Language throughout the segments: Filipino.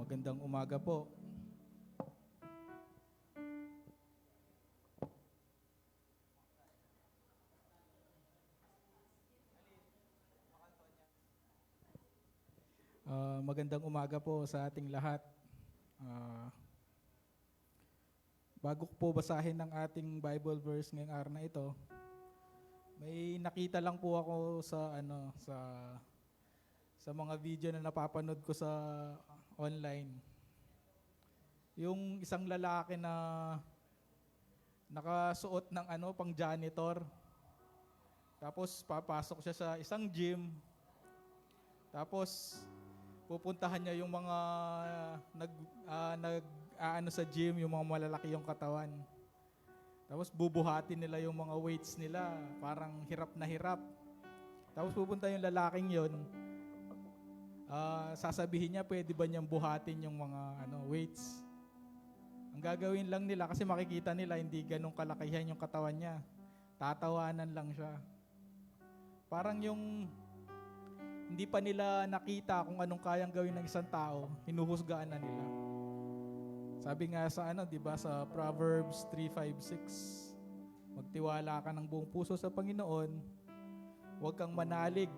Magandang umaga po. Magandang umaga po sa ating lahat. Ah, Bago ko po basahin ang ating Bible verse ngayong araw na ito, may nakita lang po ako sa mga video na napapanood ko sa online. Yung isang lalaki na nakasuot ng pang janitor. Tapos papasok siya sa isang gym. Tapos pupuntahan niya yung mga nag sa gym, yung mga malalaki yung katawan. Tapos bubuhatin nila yung mga weights nila, parang hirap na hirap. Tapos pupunta yung lalaking yon, sasabihin niya pwede ba niyang buhatin yung mga weights. Ang gagawin lang nila, kasi makikita nila hindi ganun kalakihan yung katawan niya, tatawanan lang siya. Parang yung hindi pa nila nakita kung anong kayang gawin ng isang tao, hinuhusgaan na nila. Sabi nga sa di ba, sa Proverbs 3:5-6, magtiwala ka ng buong puso sa Panginoon, huwag kang manalig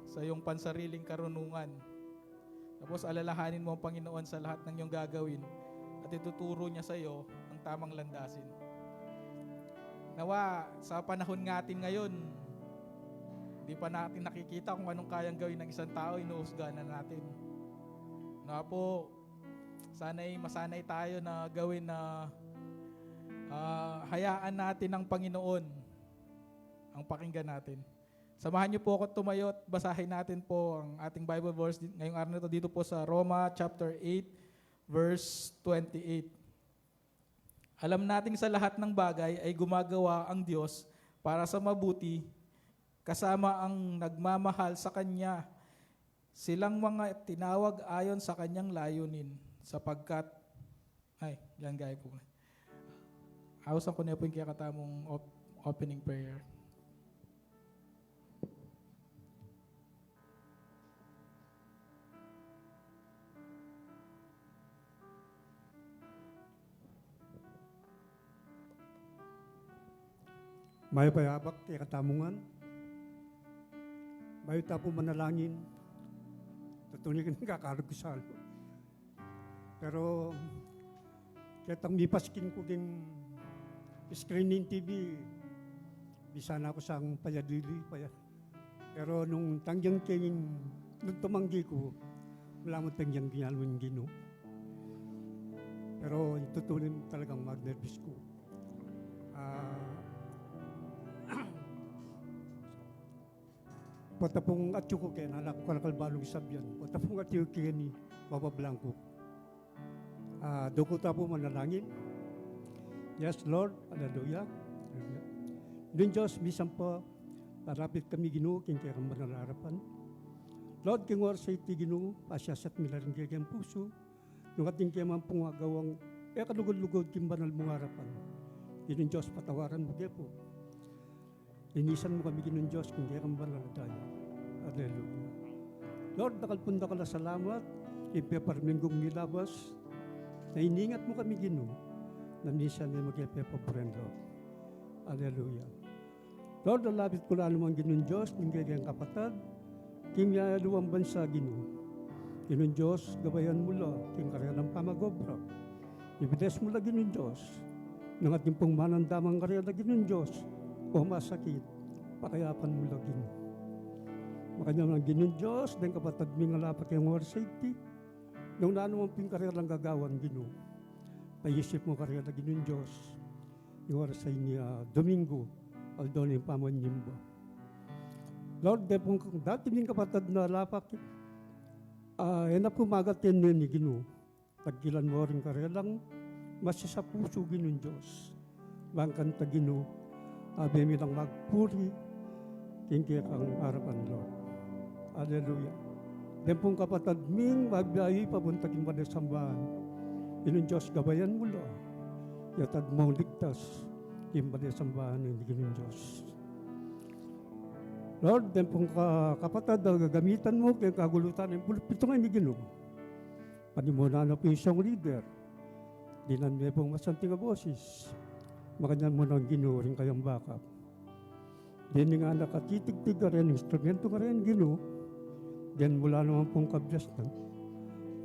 sa iyong pansariling karunungan. Tapos alalahanin mo ang Panginoon sa lahat ng iyong gagawin at ituturo niya sa iyo ang tamang landasin. Nawa, sa panahon natin ngayon, di pa natin nakikita kung anong kayang gawin ng isang tao, inuusgahan na natin. Na po, sana'y masanay tayo na gawin na hayaan natin ng Panginoon ang pakinggan natin. Samahan niyo po ako tumayo at basahin natin po ang ating Bible verse ngayong araw na ito dito po sa Roma chapter 8 verse 28. Alam nating sa lahat ng bagay ay gumagawa ang Diyos para sa mabuti, kasama ang nagmamahal sa Kanya, silang mga tinawag ayon sa Kanyang layunin, sapagkat, yan gaya po. Awasan ko na po yung kakatamong opening prayer. May payabak kay katamungan, may tapo manalangin, tutuloy ka ng kakarugusal. Pero, katang mipaskin ko din screening TV, bisa na ako sa payadili. Pero nung tangyang kengin, nung tumanggi ko, wala mo tangyang ginalawin gino. Pero tutuloy talagang mag-nervous ko. Patapong atyo ko kaya nanak ko kalakalbalong sabyan. Patapong atyo kaya ni Baba Blanco. Doko tapo manalangin. Yes, Lord. Hallelujah. Din Diyos, bisan pa, parapit kami Ginoo, king kaya kang manalarapan. Lord, king war sa iti Ginoo, pasyasat milaring kaya puso, yung ating kaya man pungagawang, kalugod-lugod king banal mong harapan. Din Diyos, patawaran mo kaya po. Linisan mo kami Ginoo Diyos, kung kaya kang banal tayo. Hallelujah. Lord, nakalpunda ka na salamat, ipeparminggong nilabas, na iningat mo kami Ginoo, na minsan na mag-ipepaburen, Lord. Hallelujah. Lord, nalapit ko na anumang Ginoo Diyos, ng kaya kapatad, king luwang bansa Ginoo. Ginoo Diyos, gabayan mo la, king karya ng pamagobra. Ibides mo la Ginoo Diyos, ng ating pong manandamang karya na Ginoo Diyos, o masakit, pakayapan mo lagin. Makanya ng Ginoo Diyos, dahil kapatid mi nga lapat kayong war safety, nung naano mong pingkarya lang gagawan Ginoo, paisip mo karya na Ginoo Diyos, yung war sa niya Domingo, aldon yung pamanyimba. Lord, dahil pong dati ming kapatid na lapak, na pumagat yan ni Ginoo, tagkilan mo rin karya lang, masya sa puso Ginoo Diyos, bangkan ta Ginoo, abemi lang magpuri, kingkaya kang harapan, Lord. Hallelujah. Den pong kapatid ming magbiyahe pabuntagin pa na sambahan. Inong Diyos, gabayan mo la. Yatad mong ligtas, kimba na sambahan ng Ginong Diyos. Lord, den pong kapatid, gagamitan mo kaya kagulutan ng pulpito nga ni Ginoo. Panimuna na po isang leader. Dinan niya pong masanting nga boses. Makanyan mo nang ginuring kayang bakap. Dini nga nakatitig-tig ka rin, instrumento ka rin ginu. Diyan mula naman pong kabyastan.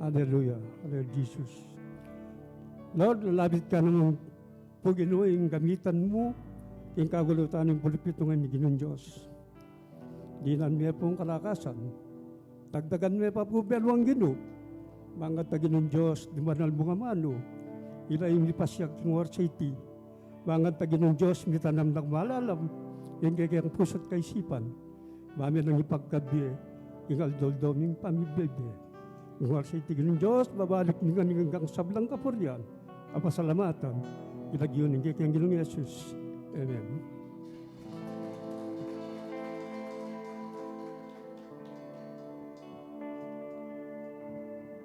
Hallelujah. Hallelujah, Jesus. Lord, lalapit ka naman po ginuing gamitan mo. Yung kagulutan ng pulipitungan ni Ginong Diyos. Dinan niya pong kalakasan. Tagdagan niya pa po belwang ginu. Mga taginong Diyos, di manal mo nga mano. Ila yung lipasyak ng War City. Mga taginong Diyos, mitanam ng malalam. Yung kayang pusot kaisipan. Mami nang ipagkabi, yung aldol-dom yung pamibebe. Yung War City, ginong Diyos, babalik nga hanggang sablang kapuryan. Kapasalamatan. Ilagyon yung kayang ginong Yesus. Amen.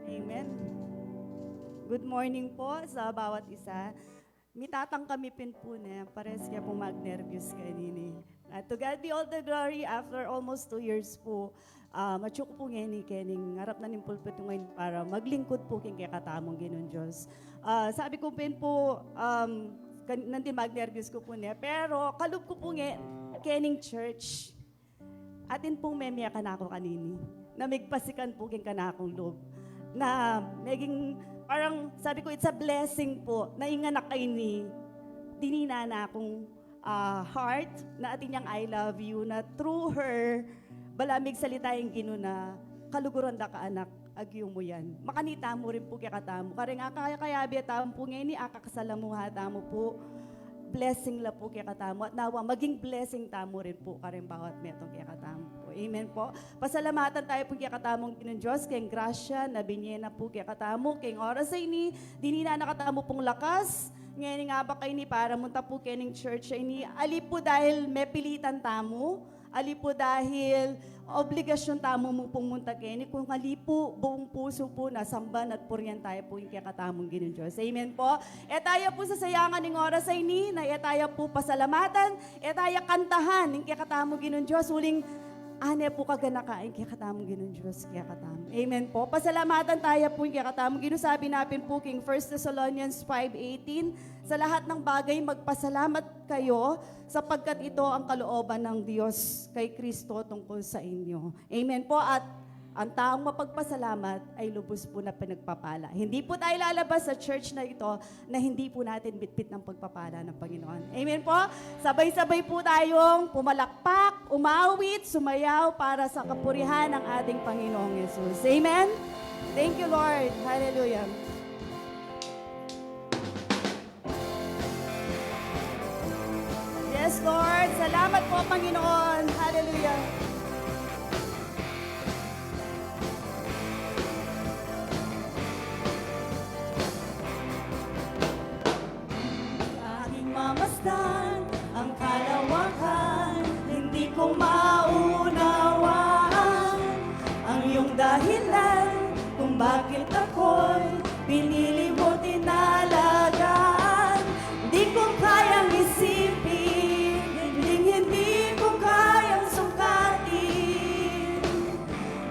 Amen. Good morning po sa bawat isa. Mitatang kami pin po na pares kaya po mag-nervous kanini. To God be all the glory after almost 2 years po. Matsuk po ngeni kening harap na ng pulpit ngayon para maglingkod po king kaya katamong ginon Diyos. Sabi ko pin po, nandin mag-nervous ko po niya, pero kalub ko po kening church. Atin pong memya ka na ako kanini. Namigpasikan po king kanakong loob. Na maging parang sabi ko it's a blessing po na inganak kay ni dinina na akong heart na atin niyang I love you na through her balamig salita yung gino na kaluguran da ka anak agyo mo yan. Makanita mo rin po kaya katamo. Karing kaya tamo po ngayon ni akakasalamuha tamo po. Blessing la po kaya katamo. At nawa, maging blessing tamo rin po karing bawat metong kaya katamo po. Amen po. Pasalamatan tayo po kaya katamong Ginong Diyos. Kayong grasya na binyena po kaya katamo. Kayong oras ay ni, dinina nakatamo pong lakas. Ngayon nga ba kayo ni para munta po kayo church ay ni. Ali po dahil may pilitan tamo. Ali po dahil obligasyon tamo mo pong munta kayo. Kung ali po, buong puso po, nasamban at puryan tayo po yung kakatamong Ginong Diyos. Amen po. E tayo po sa sayangan ng oras ay ni, na e tayo po pasalamatan, e tayo kantahan yung kakatamong Ginong Diyos. Uling, ane po kaganakain kaya katamong Ginong Diyos kaya katamong. Amen po. Pasalamatan tayo po kaya katamong Ginong. Sabi natin po king 1 Thessalonians 5:18, sa lahat ng bagay magpasalamat kayo sapagkat ito ang kalooban ng Diyos kay Kristo tungkol sa inyo. Amen po. At ang taong mapagpasalamat ay lubos po na pinagpapala. Hindi po tayo lalabas sa church na ito na hindi po natin bitbit ng pagpapala ng Panginoon. Amen po? Sabay-sabay po tayong pumalakpak, umawit, sumayaw para sa kapurihan ng ating Panginoong Yesus. Amen? Thank you, Lord. Hallelujah. Yes, Lord. Salamat po, Panginoon. Hallelujah. Mamasdan ang kalawakan, hindi ko maunawaan ang iyong dahilan kung bakit ako'y pinili mo tinalagaan. Hindi ko kayang isipin, hindi ko kayang sukatin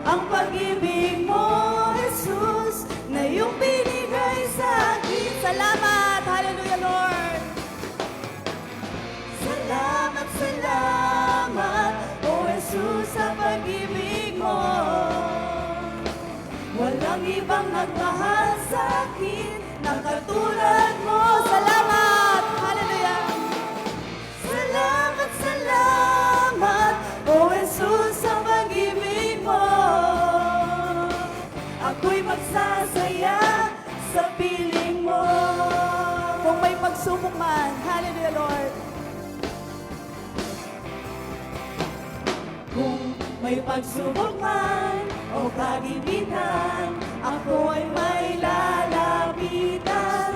ang pag-ibig mo, Jesus, na iyong binigay sa akin. Salamat! Hallelujah, Lord! Salamat, salamat, O Jesus, sa pag-ibig mo. Walang ibang nagmahal sa akin na katulad mo. Salamat! Hallelujah! Salamat, salamat, O Jesus, sa pag-ibig mo. Ako'y magsasaya sa piling mo. Kung may pagsubok man, hallelujah, Lord. Kung may pagsubok man o kagipitan, ako ay may lalapitan.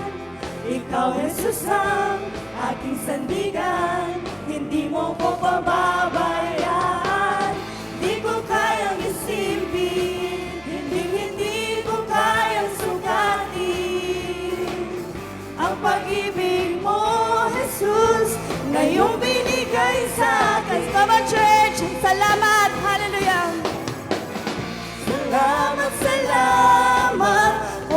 Ikaw, Jesus, ang aking sandigan, hindi mo ko pababayaan. Di ko kayang isipin, hindi ko kayang sukatin ang pag-ibig mo, Jesus, na iyong binigay sa akin. Come on, church! Salamat! Hallelujah! Salamat, salamat, O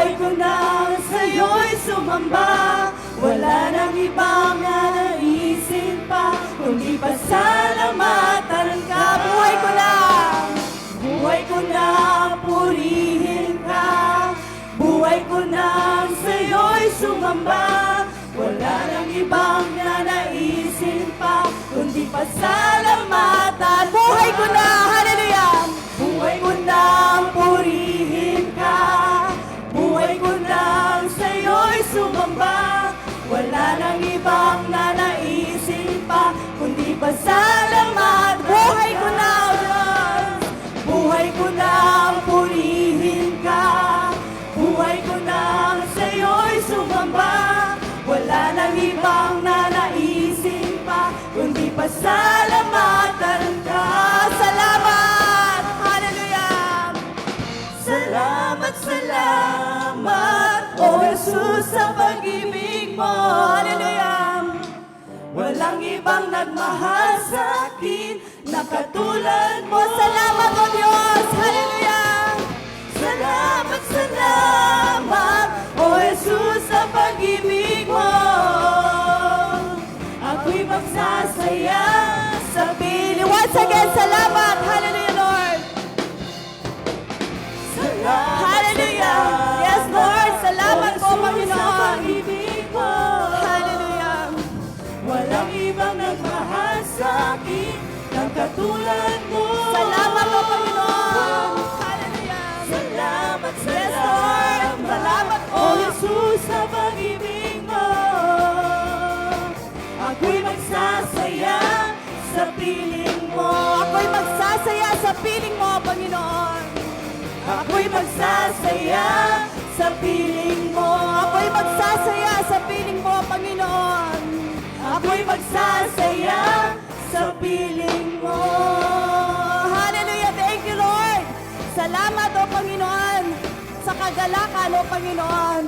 Buhay ko na sa'yo'y sumamba, wala nang ibang nanaisin pa, kundi pasalamatan ka. Buhay ko na purihin ka, buhay ko na sa'yo'y sumamba, wala nang ibang nanaisin pa, kundi pasalamatan. Buhay ko na, hallelujah! Buhay ko na purihin ka, buhay ko na sa'yo'y sumamba, wala nang ibang nanaisin pa, kundi pasalamat. Buhay ko na, Diyos, buhay ko na purihin ka, buhay ko na sa'yo'y sumamba, wala nang ibang nanaisin pa, kundi pasalamatan ka. Salamat! Hallelujah! Salamat, salamat, O Jesus, sa pag-ibig mo. Hallelujah! Walang ibang nagmahal sa akin na katulad mo. Salamat, O Diyos! Hallelujah! Salamat, salamat, O Jesus, sa pag-ibig mo. Ako'y magsasaya sa piling. Once again, salamat! Hallelujah, Lord! Hallelujah! Yes, Lord! Salamat po, Panginoon! Hallelujah! Walang ibang nagmahal sa akin ng katulad mo. Salamat po, Panginoon! Hallelujah! Salamat, salamat! Yes, Lord! Salamat po, Jesus, sa pag-ibig mo. Ako'y magsasaya sa piling mo. Ako'y magsasaya sa piling mo, Panginoon. Ako'y magsasaya sa piling mo. Ako'y magsasaya sa piling mo, Panginoon. Ako'y magsasaya sa piling mo. Hallelujah! Thank you, Lord! Salamat, O Panginoon, sa kagalakan, O Panginoon.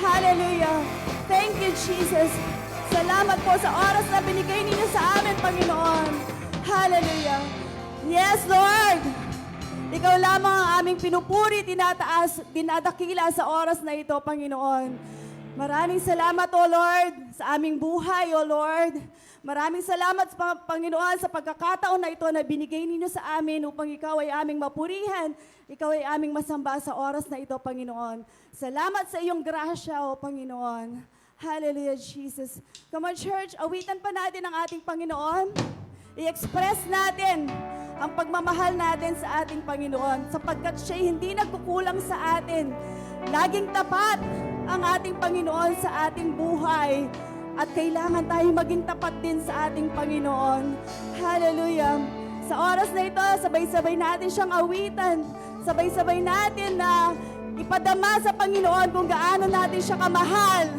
Hallelujah! Thank you, Jesus. Salamat po sa oras na binigay ninyo sa amin, Panginoon. Hallelujah! Yes, Lord! Ikaw lamang ang aming pinupuri, tinataas, dinadakila sa oras na ito, Panginoon. Maraming salamat, O Lord, sa aming buhay, O Lord. Maraming salamat, Panginoon, sa pagkakataon na ito na binigay ninyo sa amin upang ikaw ay aming mapurihan, ikaw ay aming masamba sa oras na ito, Panginoon. Salamat sa iyong grasya, O Panginoon. Hallelujah, Jesus. Come on, church, awitan pa natin ang ating Panginoon. I-express natin ang pagmamahal natin sa ating Panginoon sapagkat siya hindi nagkukulang sa atin. Laging tapat ang ating Panginoon sa ating buhay at kailangan tayong maging tapat din sa ating Panginoon. Hallelujah! Sa oras na ito, sabay-sabay natin siyang awitan. Sabay-sabay natin na ipadama sa Panginoon kung gaano natin siya kamahal,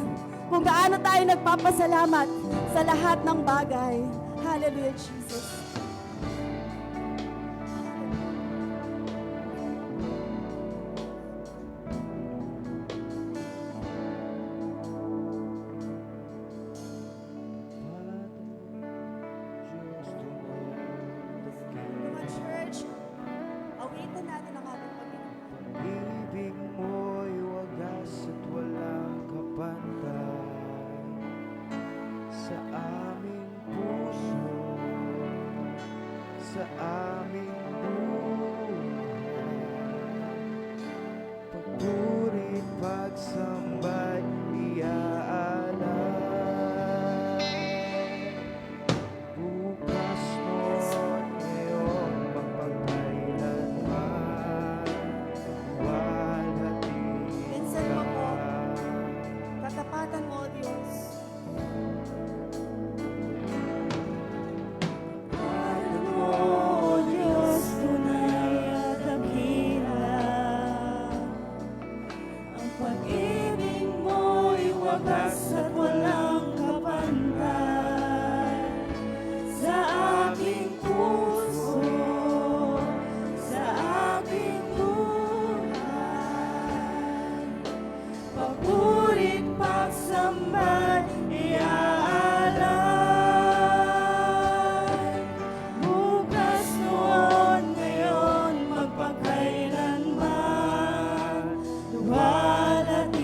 kung gaano tayo nagpapasalamat sa lahat ng bagay. Hallelujah, Jesus. Mga church, awitan natin ang ating Panginoon. Pag-ibig mo'y wagas at walang kapantay sa aming puso, sa aming buhay. Pagpurit, pagsambay, iaalay. Bukas noon, ngayon, mapagkailanman, walhati Minsan mo po, katapatan mo, O Diyos. Alam mo, O Diyos, tunay at dakila. Ang pag-ibig mo'y wagas at walang kapantay sa aking puso, sa aking buhay. Papurit, pagsambay, iaalay. Bukas noon, ngayon, magpakailanman, luwalhati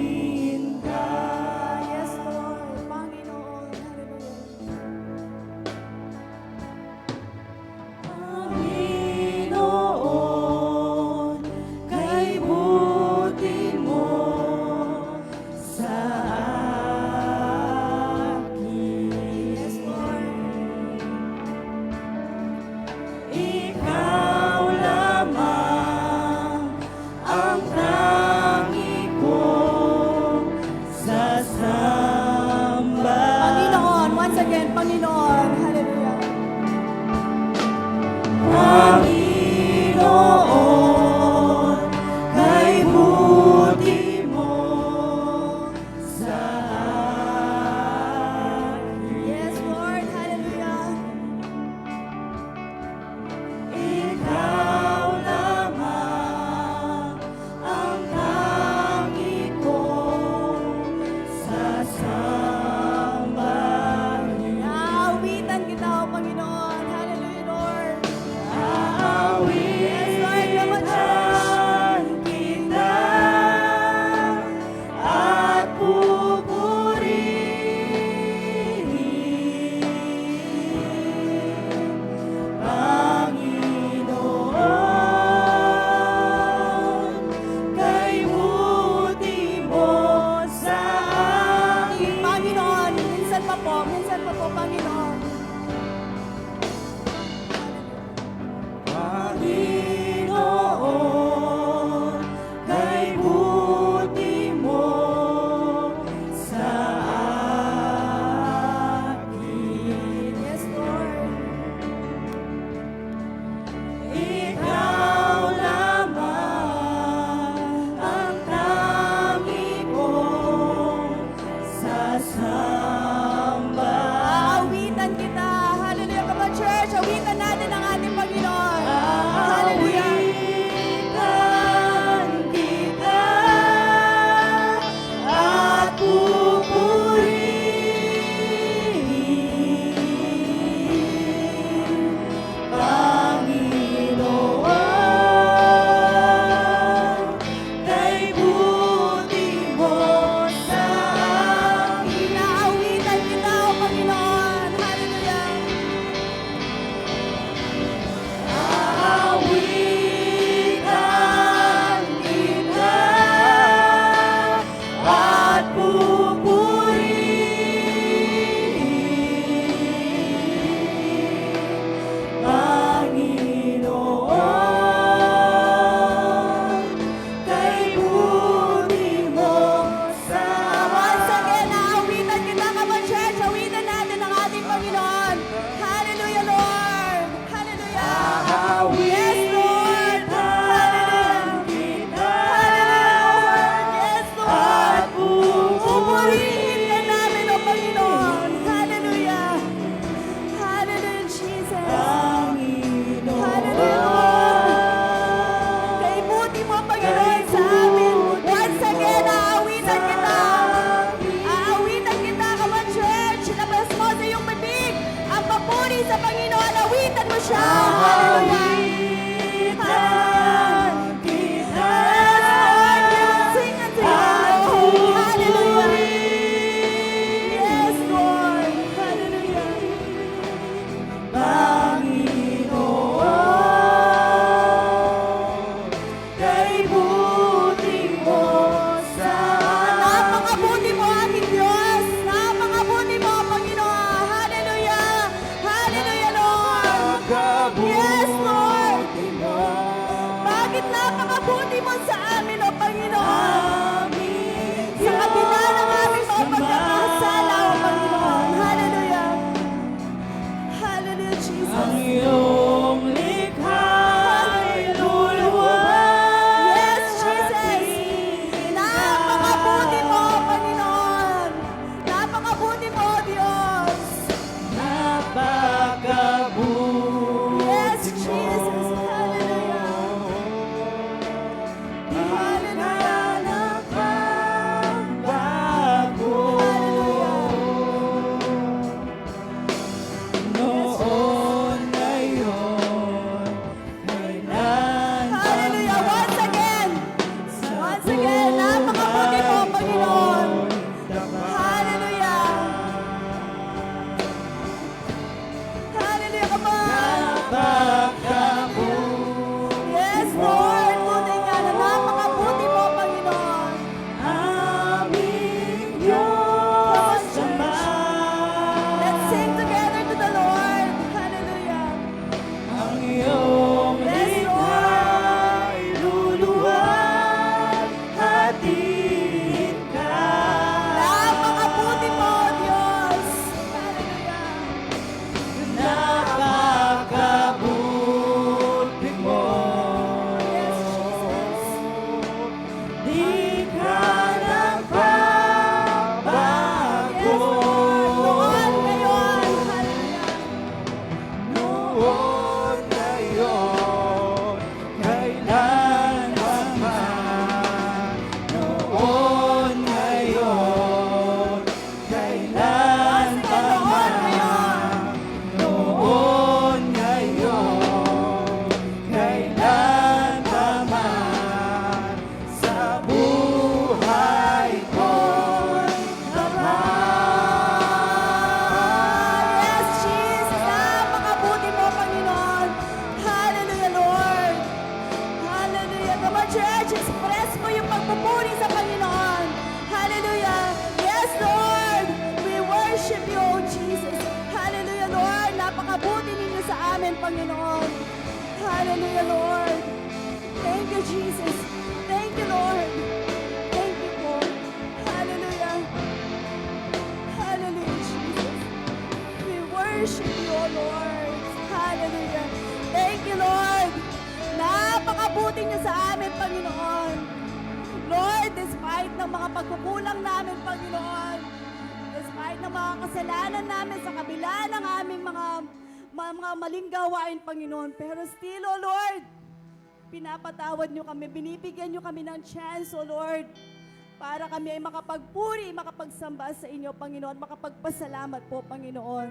amin, Panginoon. Hallelujah, Lord. Thank you, Jesus. Thank you, Lord. Thank you po. Hallelujah. Hallelujah, Jesus. We worship you, O Lord. Hallelujah. Thank you, Lord. Napakabuti niyo sa amin, Panginoon. Lord, despite ng mga pagkukulang namin, Panginoon, despite ng mga kasalanan namin sa kabila ng aming mga maling gawain, Panginoon, pero still, O Lord, pinapatawad niyo kami, binibigyan niyo kami ng chance, O Lord, para kami ay makapagpuri, makapagsamba sa inyo, Panginoon, makapagpasalamat po, Panginoon.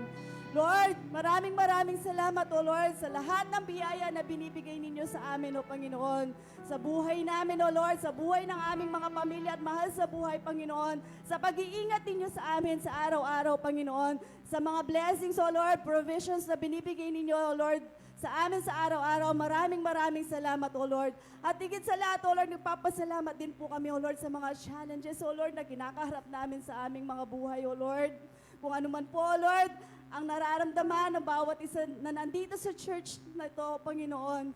Lord, maraming salamat, O Lord, sa lahat ng biyaya na binibigay ninyo sa amin, O Panginoon. Sa buhay namin, O Lord, sa buhay ng aming mga pamilya at mahal sa buhay, Panginoon. Sa pag-iingat ninyo sa amin sa araw-araw, Panginoon. Sa mga blessings, O Lord, provisions na binibigay ninyo, O Lord, sa amin sa araw-araw. Maraming salamat, O Lord. At higit sa lahat, O Lord, nagpapasalamat din po kami, O Lord, sa mga challenges, O Lord, na kinakaharap namin sa aming mga buhay, O Lord. Kung ano man po, O Lord, ang nararamdaman ng bawat isa na nandito sa church na ito, Panginoon.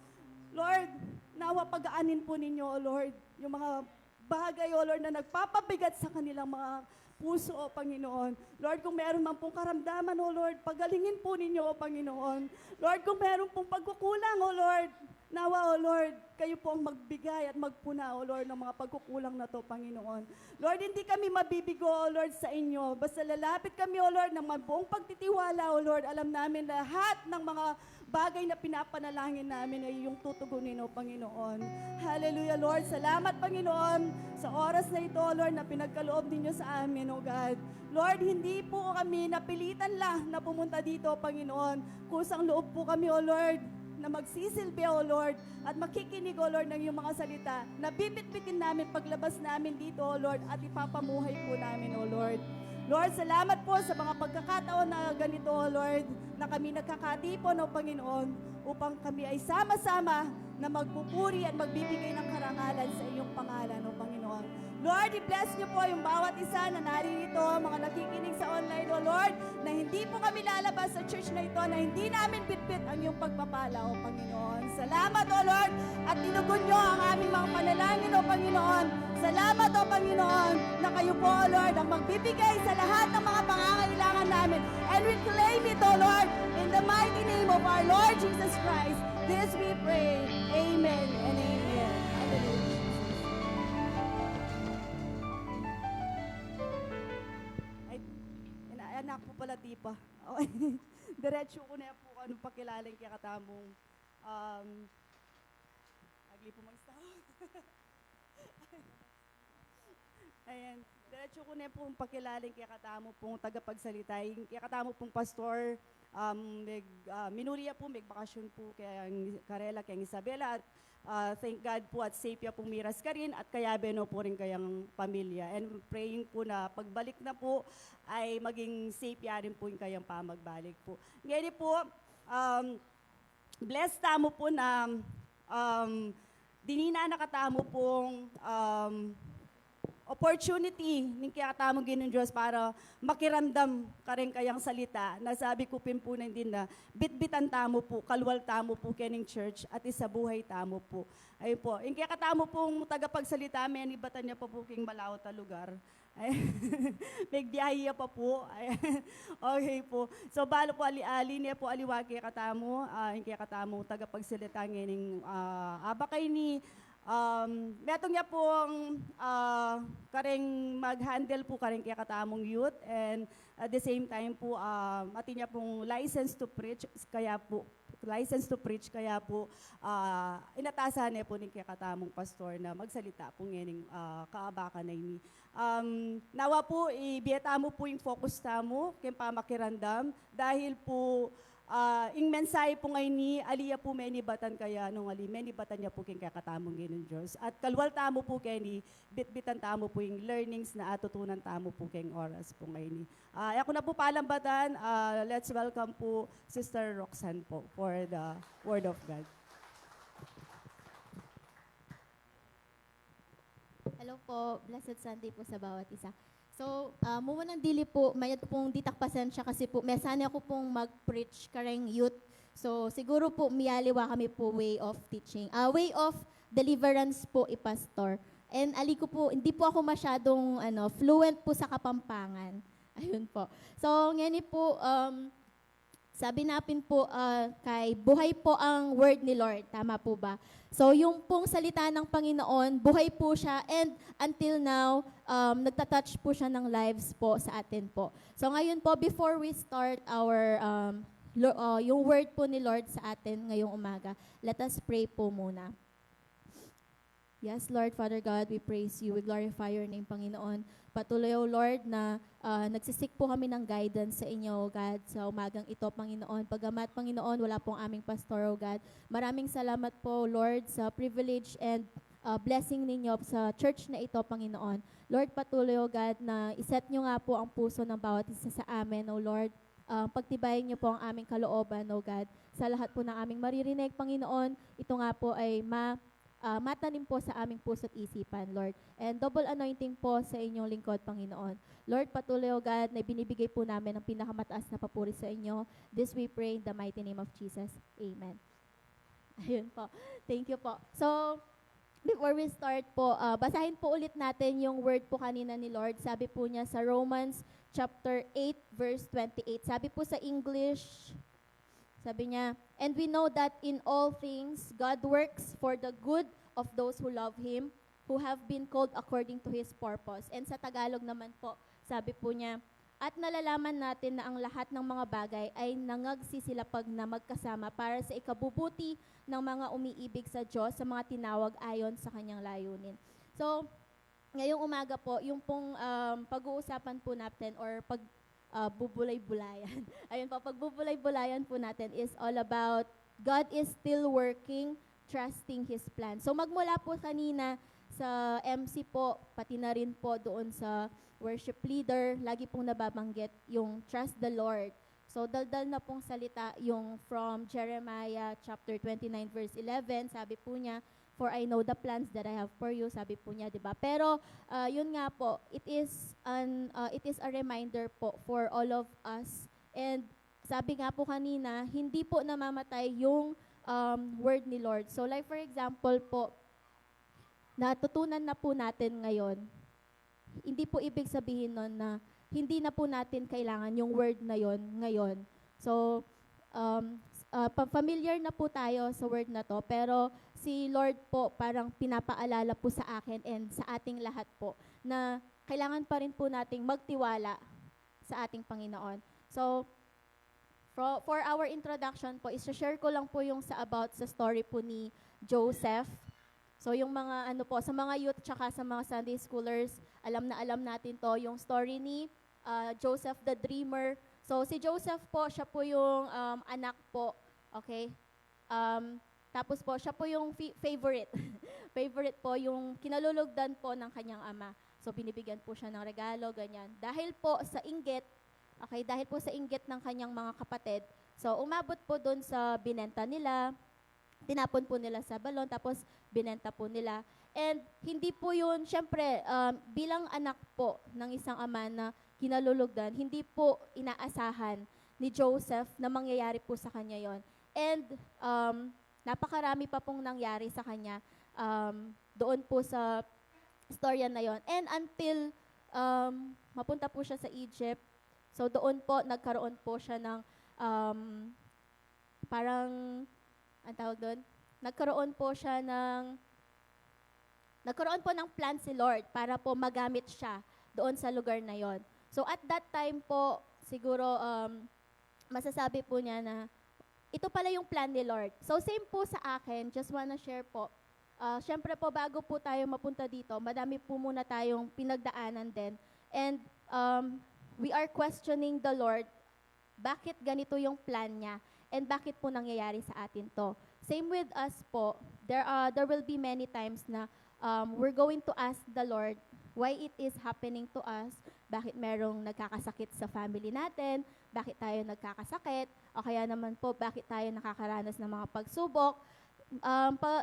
Lord, nawa pag-aanin po ninyo, O Lord, yung mga bagay, O Lord, na nagpapabigat sa kanilang mga puso, O Panginoon. Lord, kung meron man pong karamdaman, O Lord, pagalingin po ninyo, O Panginoon. Lord, kung meron pong pagkukulang, O Lord, nawa, O Lord, kayo po ang magbigay at magpuna, O Lord, ng mga pagkukulang na to, Panginoon. Lord, hindi kami mabibigo, O Lord, sa inyo. Basta lalapit kami, O Lord, ng buong pagtitiwala, O Lord. Alam namin lahat ng mga bagay na pinapanalangin namin ay yung tutugunin, O Panginoon. Hallelujah, Lord. Salamat, Panginoon, sa oras na ito, Lord, na pinagkaloob ninyo sa amin, O God. Lord, hindi po kami napilitan lang na pumunta dito, Panginoon. Kusang loob po kami, O Lord, na magsisilbi, O Lord, at makikinig, O Lord, ng iyong mga salita, na bibit-bitin namin paglabas namin dito, O Lord, at ipapamuhay po namin, O Lord. Lord, salamat po sa mga pagkakataon na ganito, O Lord, na kami nagkakatipon, O Panginoon, upang kami ay sama-sama na magpupuri at magbibigay ng karangalan sa iyong pangalan, O Panginoon. Lord, i-bless niyo po yung bawat isa na naririto, mga nakikinig sa online, O Lord, na hindi po kami lalabas sa church na ito, na hindi namin bitbit ang iyong pagpapala, O Panginoon. Salamat, O Lord, at tinugon niyo ang aming mga panalangin, O Panginoon. Salamat, O Panginoon, na kayo po, O Lord, ang magbibigay sa lahat ng mga pangangailangan namin. And we claim it, O Lord, in the mighty name of our Lord Jesus Christ. This we pray. Amen and amen. Hallelujah. Anak po pala, Tipa. Okay. Diretso ko na po kung anong pakilalang kaya katamong agli po mag-stop. Ayan. Diretso ko na po ang pakilalang kaya katamo pong tagapagsalita. Kaya katamo pong pastor, minuriya po, may bakasyon po kaya Karela, kaya Isabela, at thank God po at safe ya pong miras ka rin at kaya beno po rin kayang pamilya. And praying po na pagbalik na po ay maging safe ya rin po yung kayang pamagbalik po. Ngayon po, blessed tamo po na dinina nakatamo pong opportunity ng kaya tamang Ginoong Diyos para makiramdam ka rin kayang salita. Nasabi ko po na din na bitbitan tamo po, kalwal tamo po kening church at isabuhay tamo po. Ayun po. Yung kaya katamo pong tagapagsalita, may anibatan niya pa po king malawot na lugar. May biyahiya pa po. Okay po. So balo po ali niya po aliwag kaya katamo, yung kaya katamo tagapagsalita ngayon abakay ni metong niya pong karing mag-handle po karing kaya katamong youth and at the same time po atin niya pong license to preach kaya po inatasan niya po ni kaya katamong pastor na magsalita po ngayon kaabakan na ini. Nawa po ibiyata mo po yung focus tamo kaya pamakirandam dahil po yung mensahe po ngayon ni aliya po menibatan kaya nung menibatan niya po king kakatamong Ginoong Diyos. At kalwal tamo po kayo ni bitbitan tamo po yung learnings na atutunan tamo po king oras po ngayon ni. Ako na po palambatan, let's welcome po Sister Roxanne po for the Word of God. Hello po, blessed Sunday po sa bawat isa. So, muna ng dili po, mayat pong ditakpasan siya kasi po, mesana ako pong mag-preach kareng youth. So, siguro po, miyaliwa kami po way of teaching. Way of deliverance po, ipastor. And ali ko po, hindi po ako masyadong fluent po sa Kapampangan. Ayun po. So, ngayon po, sabi natin po kay buhay po ang word ni Lord. Tama po ba? So, yung pong salita ng Panginoon, buhay po siya, and until now, nagtatouch po siya ng lives po sa atin po. So, ngayon po, before we start our yung word po ni Lord sa atin ngayong umaga, let us pray po muna. Yes, Lord, Father God, we praise you. We glorify your name, Panginoon. Patuloy, O Lord, na nagsisik po kami ng guidance sa inyo, O God, sa umagang ito, Panginoon. Pagamat, Panginoon, wala pong aming pastor, O God. Maraming salamat po, Lord, sa privilege and blessing ninyo sa church na ito, Panginoon. Lord, patuloy, O God, na iset nyo nga po ang puso ng bawat isa sa amin, O Lord. Pagtibayin niyo po ang aming kalooban, O God. Sa lahat po ng aming maririnig, Panginoon, ito nga po ay matanim po sa aming puso't isipan, Lord. And double anointing po sa inyong lingkod, Panginoon. Lord, patuloy, O God, na binibigay po namin ang pinakamataas na papuri sa inyo. This we pray in the mighty name of Jesus. Amen. Ayun po. Thank you po. So, before we start po, basahin po ulit natin yung word po kanina ni Lord. Sabi po niya sa Romans chapter 8, verse 28. Sabi po sa English, sabi niya, and we know that in all things, God works for the good of those who love Him, who have been called according to His purpose. And sa Tagalog naman po, sabi po niya, at nalalaman natin na ang lahat ng mga bagay ay nangagsisilapag na magkasama para sa ikabubuti ng mga umiibig sa Diyos, sa mga tinawag ayon sa Kanyang layunin. So, ngayong umaga po, yung pong pag-uusapan po natin or bubulay-bulayan. Ayun po, pagbubulay-bulayan po natin is all about God is still working, trusting His plan. So magmula po kanina sa MC po, pati na rin po doon sa worship leader, lagi pong nababanggit yung trust the Lord. So daldal na pong salita yung from Jeremiah chapter 29 verse 11, sabi po niya, for I know the plans that I have for you, sabi po niya, 'di ba? Pero yun nga po, it is a reminder po for all of us. And sabi nga po kanina, hindi po namamatay yung word ni Lord. So like for example po, natutunan na po natin ngayon, hindi po ibig sabihin nun na hindi na po natin kailangan yung word na yon ngayon. So familiar na po tayo sa word na to, pero si Lord po parang pinapaalala po sa akin and sa ating lahat po na kailangan pa rin po nating magtiwala sa ating Panginoon. So, for our introduction po, isa-share ko lang po yung sa story po ni Joseph. So, yung mga sa mga youth tsaka sa mga Sunday schoolers, alam na alam natin to, yung story ni Joseph the Dreamer. So, si Joseph po, siya po yung anak po, okay? Tapos po, siya po yung favorite. Favorite po, yung kinalulugdan po ng kanyang ama. So, binibigyan po siya ng regalo, ganyan. Dahil po sa inggit, okay, dahil po sa inggit ng kanyang mga kapatid, so, umabot po doon sa binenta nila, tinapon po nila sa balon, tapos binenta po nila. And hindi po yun, syempre, bilang anak po ng isang ama na kinalulugdan, hindi po inaasahan ni Joseph na mangyayari po sa kanya yon. And napakarami pa pong nangyari sa kanya doon po sa storya na yon. And until mapunta po siya sa Egypt, so doon po nagkaroon po siya ng parang, ang tawag doon? Nagkaroon po ng plan si Lord para po magamit siya doon sa lugar na yon. So at that time po, siguro masasabi po niya na ito pala yung plan ni Lord. So same po sa akin, just wanna share po. Siyempre po, bago po tayo mapunta dito, madami po muna tayong pinagdaanan din. And we are questioning the Lord, bakit ganito yung plan niya? And bakit po nangyayari sa atin to? Same with us po, there will be many times na we're going to ask the Lord why it is happening to us, bakit merong nagkakasakit sa family natin, bakit tayo nagkakasakit, o kaya naman po, bakit tayo nakakaranas ng mga pagsubok.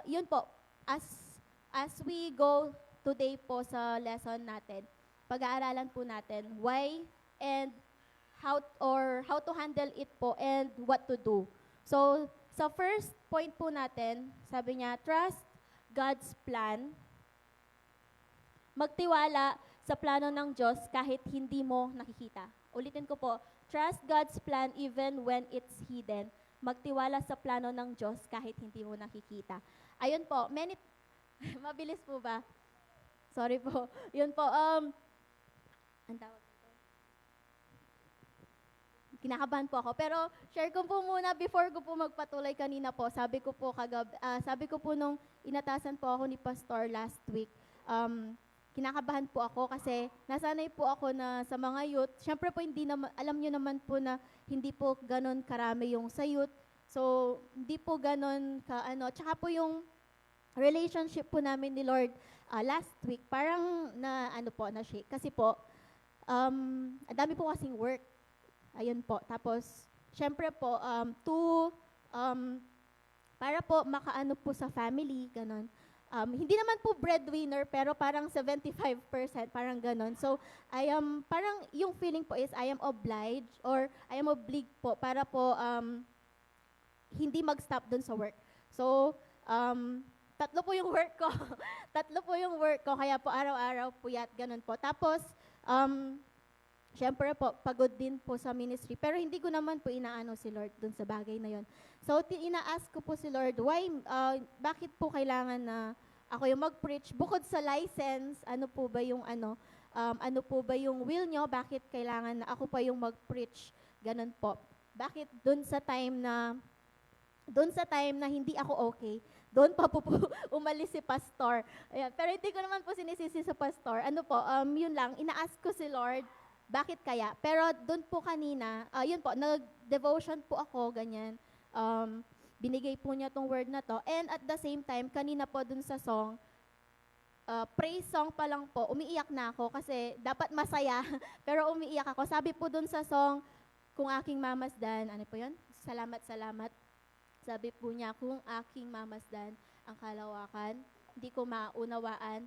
Yun po, as we go today po sa lesson natin, pag-aaralan po natin why and how to handle it po and what to do. So, sa first point po natin, sabi niya, trust God's plan. Magtiwala sa plano ng Diyos kahit hindi mo nakikita. Ulitin ko po, trust God's plan even when it's hidden. Magtiwala sa plano ng Diyos kahit hindi mo nakikita. Ayun po, mabilis po ba? Sorry po. Yun po, ang tawag dito? Kinakabahan po ako. Pero share ko po muna before ko po magpatuloy kanina po. Sabi ko po nung inatasan po ako ni Pastor last week, kinakabahan po ako kasi nasanay po ako na sa mga youth. Siyempre po hindi naman, alam nyo naman po na hindi po ganon karami yung sa youth. So, hindi po ganon tsaka po yung relationship po namin ni Lord last week, parang na shake. Kasi po, ang dami po kasing work. Ayun po. Tapos, syempre po, para po makaano po sa family, ganon. Hindi naman po breadwinner, pero parang 75%, parang ganon. So, parang yung feeling po is I am obliged or I am obliged po para po hindi mag-stop dun sa work. So, tatlo po yung work ko. Tatlo po yung work ko, kaya po araw-araw puyat, ganon po. Tapos, syempre po, pagod din po sa ministry. Pero hindi ko naman po inaano si Lord dun sa bagay na yon. So, ina-ask ko po si Lord, bakit po kailangan na ako yung mag-preach? Bukod sa license, ano po ba yung will nyo? Bakit kailangan na ako pa yung mag-preach? Ganun po. Bakit dun sa time na hindi ako okay, doon pa po umalis si pastor. Ayan. Pero hindi ko naman po sinisisi sa pastor. Yun lang, ina-ask ko si Lord, bakit kaya? Pero doon po kanina, yun po, nag-devotion po ako, ganyan. Binigay po niya tong word na to. And at the same time, kanina po dun sa song, praise song pa lang po, umiiyak na ako kasi dapat masaya, pero umiiyak ako. Sabi po dun sa song, kung aking mamasdan, ano po yun? Salamat, salamat. Sabi po niya, kung aking mamasdan ang kalawakan, hindi ko maunawaan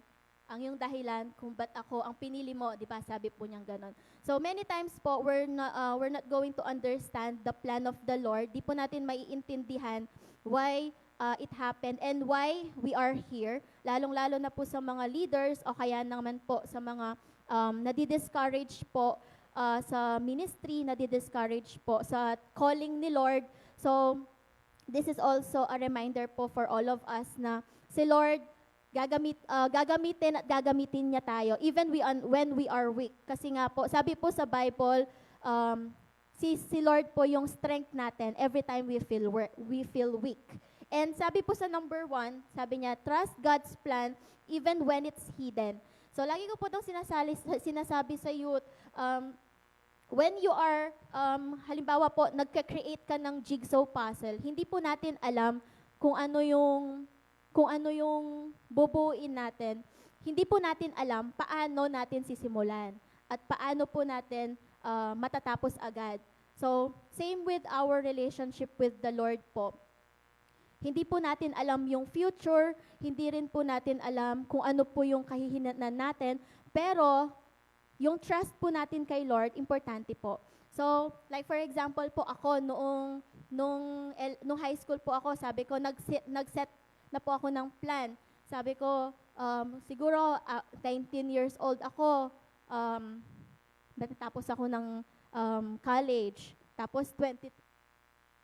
ang iyong dahilan kung ba't ako ang pinili mo, di ba? Sabi po niyang ganon. So many times po, we're not going to understand the plan of the Lord. Di po natin maiintindihan why it happened and why we are here. Lalong-lalo na po sa mga leaders o kaya naman po sa mga nadi-discourage po sa ministry, nadi-discourage po sa calling ni Lord. So this is also a reminder po for all of us na si Lord, gagamitin at gagamitin niya tayo even when we are weak. Kasi nga po, sabi po sa Bible, si Lord po yung strength natin every time we feel weak. And sabi po sa number 1, sabi niya, trust God's plan even when it's hidden. So lagi ko po itong sinasabi sa youth, when you are, halimbawa po, nagka-create ka ng jigsaw puzzle, hindi po natin alam kung ano yung bubuuin natin. Hindi po natin alam paano natin sisimulan at paano po natin matatapos agad. So, same with our relationship with the Lord po. Hindi po natin alam yung future, hindi rin po natin alam kung ano po yung kahihinatnan natin, pero yung trust po natin kay Lord, importante po. So, like for example po ako, nung high school po ako, sabi ko, nag-set na po ako ng plan. Sabi ko, siguro 19 years old ako, natapos ako ng college. Tapos 20,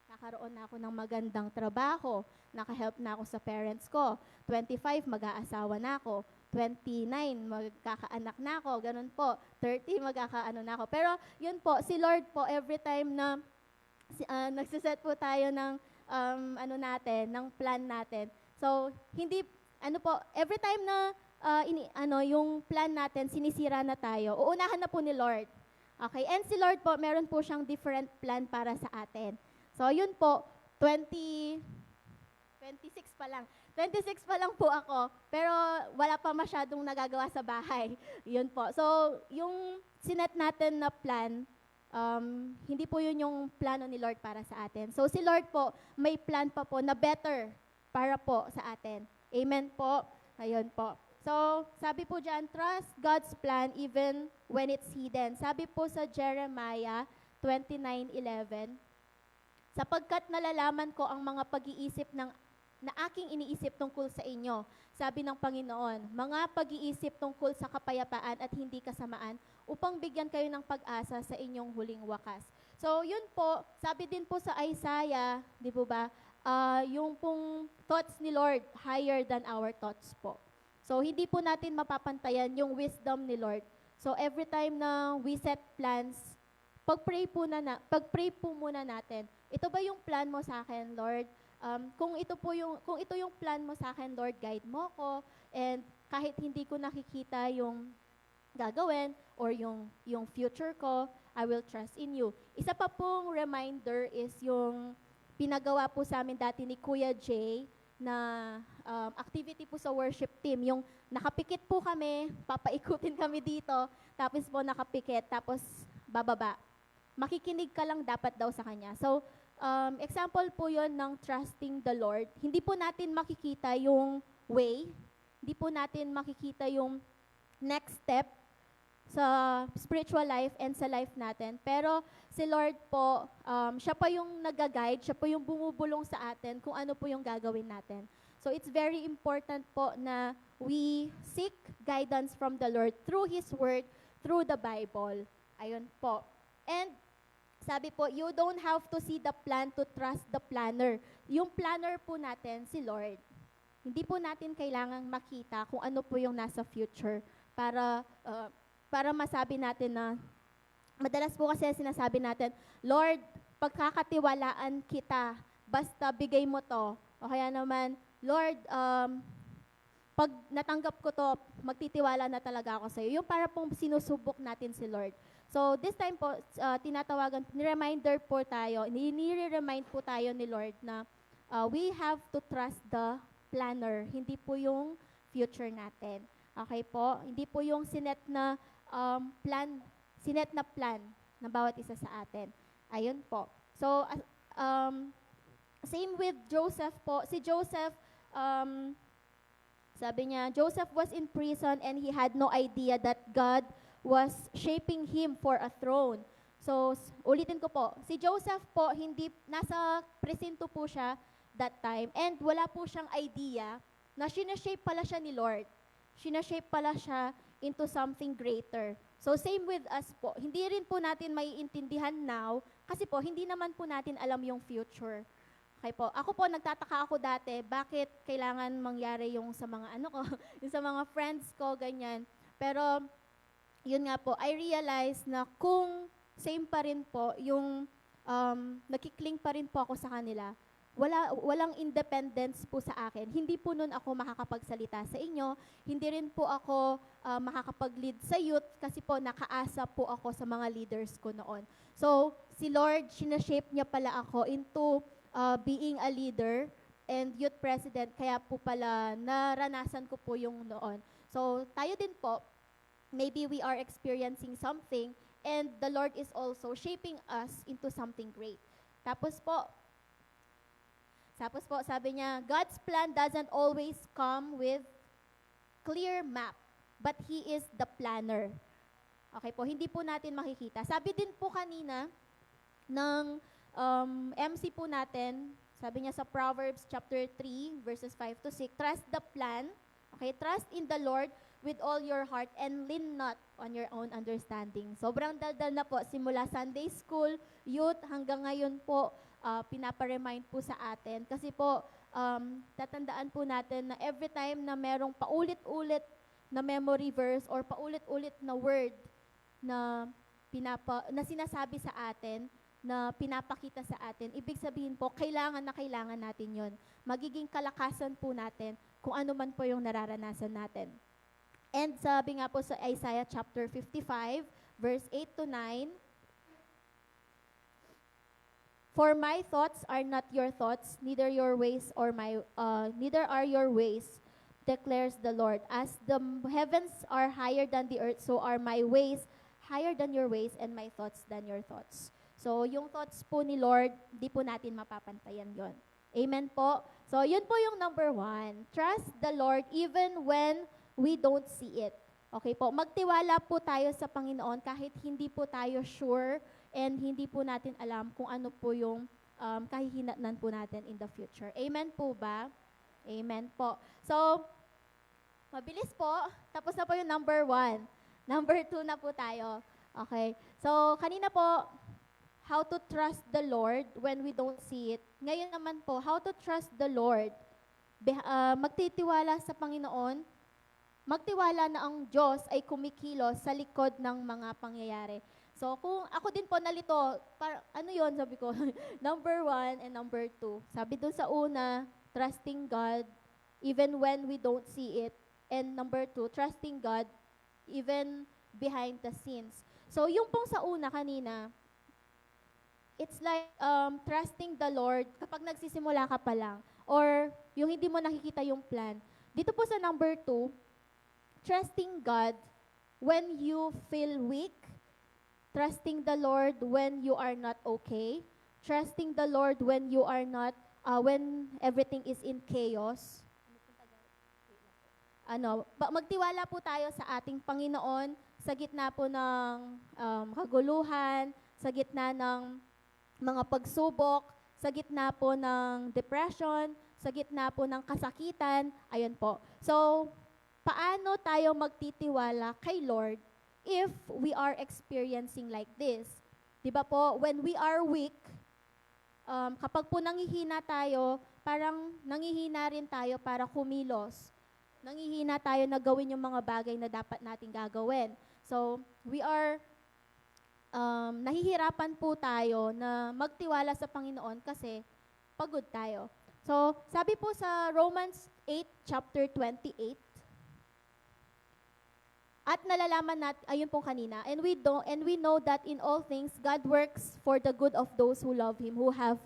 nakaroon na ako ng magandang trabaho, nakahelp na ako sa parents ko. 25, mag-aasawa na ako. 29, magkakaanak na ako, ganun po. 30, magkakaano na ako. Pero yun po, si Lord po, every time na nagsiset po tayo ng ng plan natin. So, every time na yung plan natin, sinisira na tayo, uunahan na po ni Lord. Okay, and si Lord po, meron po siyang different plan para sa atin. So, yun po, 26 pa lang. 26 pa lang po ako, pero wala pa masyadong nagagawa sa bahay. Yun po. So, yung sinet natin na plan, hindi po yun yung plano ni Lord para sa atin. So, si Lord po, may plan pa po na better para po sa atin. Amen po. Ayun po. So, sabi po dyan, trust God's plan even when it's hidden. Sabi po sa Jeremiah 29:11, Sapagkat nalalaman ko ang mga pag-iisip na aking iniisip tungkol sa inyo. Sabi ng Panginoon, mga pag-iisip tungkol sa kapayapaan at hindi kasamaan upang bigyan kayo ng pag-asa sa inyong huling wakas. So, yun po, sabi din po sa Isaiah, di po ba, yung pong thoughts ni Lord higher than our thoughts po. So, hindi po natin mapapantayan yung wisdom ni Lord. So, every time na we set plans, pag-pray po muna natin, ito ba yung plan mo sa akin, Lord? Kung ito yung plan mo sa akin, Lord, guide mo ko. And kahit hindi ko nakikita yung gagawin or yung future ko, I will trust in you. Isa pa pong reminder is yung pinagawa po sa amin dati ni Kuya Jay na activity po sa worship team. Yung nakapikit po kami, papaikutin kami dito, tapos po nakapikit, tapos bababa. Makikinig ka lang dapat daw sa kanya. So, example po yon ng trusting the Lord. Hindi po natin makikita yung way, hindi po natin makikita yung next step sa spiritual life and sa life natin. Pero si Lord po, siya pa yung nag-guide, siya pa yung bumubulong sa atin kung ano po yung gagawin natin. So it's very important po na we seek guidance from the Lord through His Word, through the Bible. Ayun po. And sabi po, you don't have to see the plan to trust the planner. Yung planner po natin, si Lord. Hindi po natin kailangang makita kung ano po yung nasa future para masabi natin na, madalas po kasi sinasabi natin, Lord, pagkakatiwalaan kita, basta bigay mo to. O kaya naman, Lord, pag natanggap ko to, magtitiwala na talaga ako sa iyo. Yung para pong sinusubok natin si Lord. So, this time po, ni-reminder po tayo, nire-remind po tayo ni Lord na we have to trust the planner, hindi po yung future natin. Okay po? Hindi po yung sinet na plan ng bawat isa sa atin. Ayun po. So, same with Joseph po. Si Joseph, sabi niya, Joseph was in prison and he had no idea that God was shaping him for a throne. So, ulitin ko po, si Joseph po, nasa presinto po siya that time, and wala po siyang idea na sinashape pala siya ni Lord. Sinashape pala siya into something greater. So, same with us po. Hindi rin po natin maiintindihan now, kasi po, hindi naman po natin alam yung future. Okay po. Ako po, nagtataka ako dati, bakit kailangan mangyari yung sa mga yung sa mga friends ko, ganyan. Pero, yun nga po, I realize na kung same pa rin po, yung nakikling pa rin po ako sa kanila, walang independence po sa akin. Hindi po nun ako makakapagsalita sa inyo, hindi rin po ako makakapag-lead sa youth kasi po nakaasa po ako sa mga leaders ko noon. So, si Lord, sinashape niya pala ako into being a leader and youth president, kaya po pala naranasan ko po yung noon. So, tayo din po, maybe we are experiencing something and the Lord is also shaping us into something great. Tapos po, sabi niya, God's plan doesn't always come with clear map, but He is the planner. Okay po, hindi po natin makikita. Sabi din po kanina ng MC po natin, sabi niya sa Proverbs chapter 3, verses 5 to 6, trust the plan, okay, trust in the Lord with all your heart and lean not on your own understanding. Sobrang daldal na po, simula Sunday school, youth, hanggang ngayon po, pinapa-remind po sa atin. Kasi po, tatandaan po natin na every time na merong paulit-ulit na memory verse or paulit-ulit na word na sinasabi sa atin, na pinapakita sa atin, ibig sabihin po, kailangan na kailangan natin yon. Magiging kalakasan po natin kung ano man po yung nararanasan natin. And sabi nga po sa Isaiah chapter 55, verse 8 to 9, for my thoughts are not your thoughts, neither are your ways, declares the Lord. As the heavens are higher than the earth, so are my ways higher than your ways, and my thoughts than your thoughts. So, yung thoughts po ni Lord, di po natin mapapantayan yon. Amen po? So, yun po yung number 1. Trust the Lord even when we don't see it. Okay po? Magtiwala po tayo sa Panginoon kahit hindi po tayo sure and hindi po natin alam kung ano po yung kahihinatnan po natin in the future. Amen po ba? Amen po. So, mabilis po. Tapos na po yung number 1. Number 2 na po tayo. Okay. So, kanina po, how to trust the Lord when we don't see it. Ngayon naman po, how to trust the Lord. Magtitiwala sa Panginoon, magtiwala na ang Diyos ay kumikilos sa likod ng mga pangyayari. So, kung ako din po nalito, ano yon sabi ko? Number 1 and number 2. Sabi dun sa una, trusting God even when we don't see it. And number 2, trusting God even behind the scenes. So, yung pong sa una kanina, it's like trusting the Lord kapag nagsisimula ka pa lang or yung hindi mo nakikita yung plan. Dito po sa number 2, trusting God when you feel weak, trusting the Lord when you are not okay, trusting the Lord when you are not, when everything is in chaos. Magtiwala po tayo sa ating Panginoon sa gitna po ng kaguluhan, sa gitna ng mga pagsubok, sa gitna po ng depression, sa gitna po ng kasakitan. Ayun po. So, paano tayo magtitiwala kay Lord if we are experiencing like this? Diba po, when we are weak, kapag po nangihina tayo, parang nangihina rin tayo para kumilos. Nangihina tayo na gawin yung mga bagay na dapat nating gagawin. So, we are, nahihirapan po tayo na magtiwala sa Panginoon kasi pagod tayo. So, sabi po sa Romans 8, chapter 28, at nalalaman natin, ayun po kanina, and we know that in all things, God works for the good of those who love Him, who are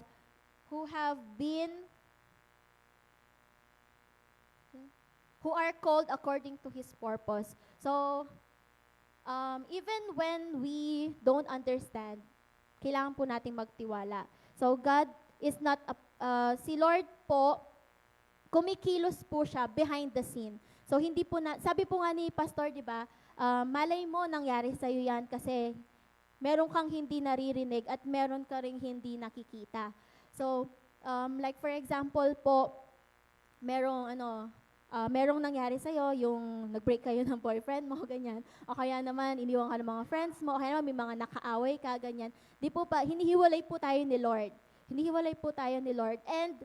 called according to His purpose. So, even when we don't understand, kailangan po nating magtiwala. So, God is not, si Lord po, kumikilos po siya behind the scene. So, hindi po sabi po nga ni Pastor, di ba, malay mo nangyari sa'yo yan kasi meron kang hindi naririnig at meron ka ring hindi nakikita. So, like for example po, merong nangyari sa'yo, yung nag-break kayo ng boyfriend mo, ganyan. O kaya naman, iniwan ka ng mga friends mo, o kaya naman may mga nakaaway ka, ganyan. Di po pa, hinihiwalay po tayo ni Lord. Hinihiwalay po tayo ni Lord. And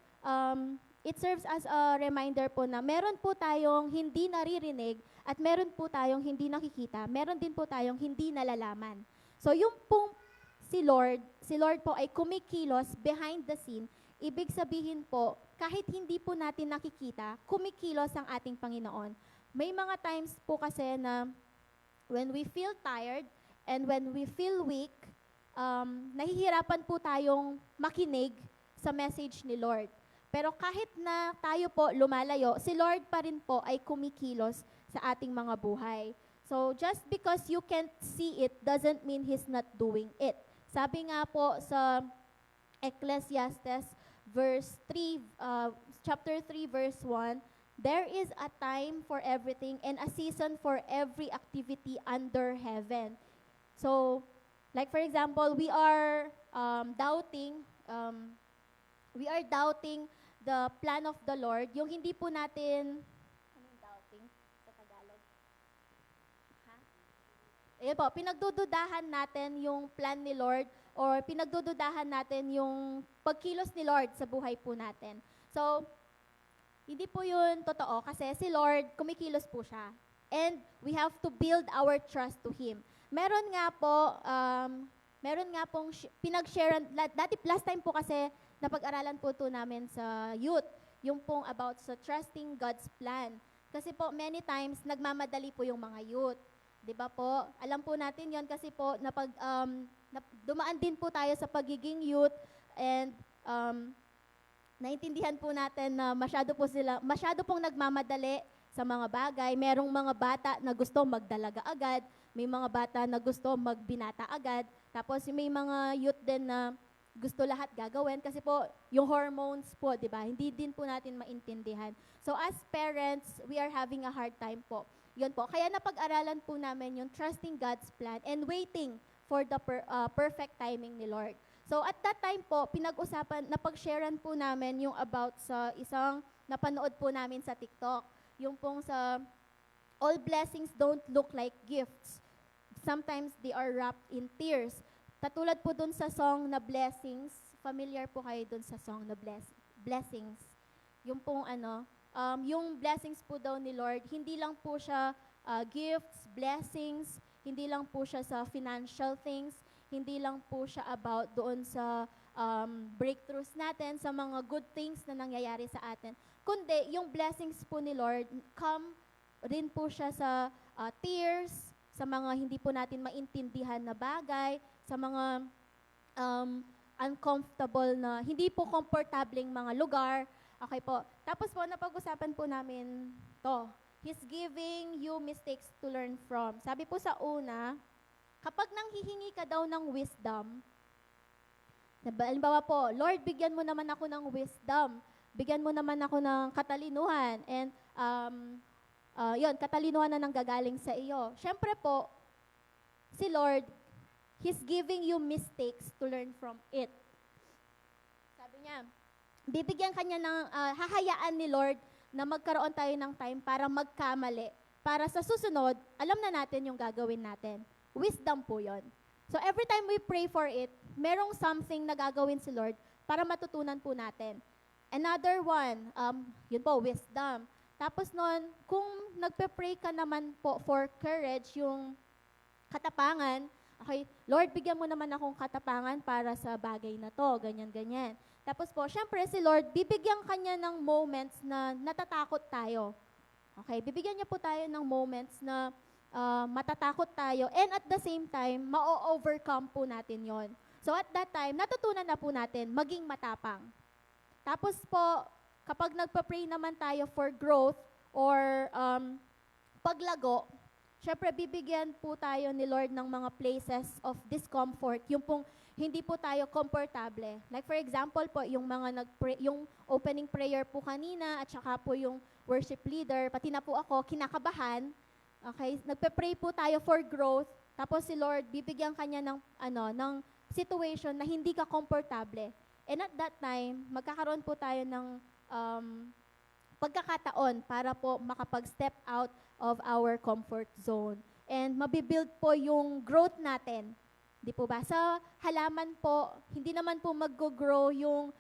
it serves as a reminder po na meron po tayong hindi naririnig at meron po tayong hindi nakikita. Meron din po tayong hindi nalalaman. So yung pong si Lord po ay kumikilos behind the scene. Ibig sabihin po, kahit hindi po natin nakikita, kumikilos ang ating Panginoon. May mga times po kasi na when we feel tired and when we feel weak, nahihirapan po tayong makinig sa message ni Lord. Pero kahit na tayo po lumalayo, si Lord pa rin po ay kumikilos sa ating mga buhay. So just because you can't see it doesn't mean He's not doing it. Sabi nga po sa Ecclesiastes chapter 3 verse 1, there is a time for everything and a season for every activity under heaven. So, like for example, we are doubting the plan of the Lord. Yung hindi po natin, anong doubting sa Tagalog? Ayun po, pinagdududahan natin yung plan ni Lord or pinagdududahan natin yung pagkilos ni Lord sa buhay po natin. So, hindi po yun totoo kasi si Lord, kumikilos po siya. And we have to build our trust to Him. Meron nga pong pinag-share, last time po kasi napag-aralan po ito namin sa youth, yung pong about sa trusting God's plan. Kasi po, many times, nagmamadali po yung mga youth. Di ba po? Alam po natin yon kasi po, dumaan din po tayo sa pagiging youth and naintindihan po natin na masyado pong nagmamadali sa mga bagay. Merong mga bata na gusto magdalaga agad, may mga bata na gusto magbinata agad, tapos may mga youth din na gusto lahat gagawin kasi po yung hormones po, 'di ba? Hindi din po natin maintindihan. So as parents, we are having a hard time po. 'Yun po. Kaya napag-aralan po namin yung trusting God's plan and waiting for the perfect timing ni Lord. So at that time po, pinag-usapan, napag-sharean po namin yung about sa isang napanood po namin sa TikTok. Yung pong sa all blessings don't look like gifts. Sometimes they are wrapped in tears. Katulad po dun sa song na Blessings, familiar po kayo dun sa song na Blessings. Yung pong yung blessings po daw ni Lord, hindi lang po siya gifts, blessings, hindi lang po siya sa financial things, hindi lang po siya about doon sa breakthroughs natin, sa mga good things na nangyayari sa atin. Kundi, yung blessings po ni Lord, come rin po siya sa tears, sa mga hindi po natin maintindihan na bagay, sa mga uncomfortable na, hindi po komportableng mga lugar. Okay po. Tapos po, napag-usapan po namin to. He's giving you mistakes to learn from. Sabi po sa una, kapag nanghihingi ka daw ng wisdom, halimbawa po, Lord, bigyan mo naman ako ng wisdom. Bigyan mo naman ako ng katalinuhan. And, katalinuhan na nanggagaling sa iyo. Siyempre po, si Lord, He's giving you mistakes to learn from it. Sabi niya, bibigyan ka niya ng, hahayaan ni Lord na magkaroon tayo ng time para magkamali. Para sa susunod, alam na natin yung gagawin natin. Wisdom po yon. So every time we pray for it, merong something na gagawin si Lord para matutunan po natin. Another one, yun po, wisdom. Tapos nun, kung nagpe-pray ka naman po for courage, yung katapangan, okay, Lord, bigyan mo naman akong katapangan para sa bagay na to, ganyan-ganyan. Tapos po, syempre si Lord, bibigyan ka niya ng moments na natatakot tayo. Okay, bibigyan niya po tayo ng moments na matatakot tayo, and at the same time, ma-overcome po natin yon. So at that time, natutunan na po natin maging matapang. Tapos po, kapag nagpa-pray naman tayo for growth or paglago, syempre bibigyan po tayo ni Lord ng mga places of discomfort, yung pong hindi po tayo komportable. Like for example po, yung mga yung opening prayer po kanina, at saka po yung worship leader, pati na po ako, kinakabahan. Okay, nagpe-pray po tayo for growth, tapos si Lord, bibigyan ka niya ng situation na hindi ka komportable. And at that time, magkakaroon po tayo ng pagkakataon para po makapag-step out of our comfort zone. And mabibuild po yung growth natin. Di po ba? Sa halaman po, hindi naman po mag-grow yung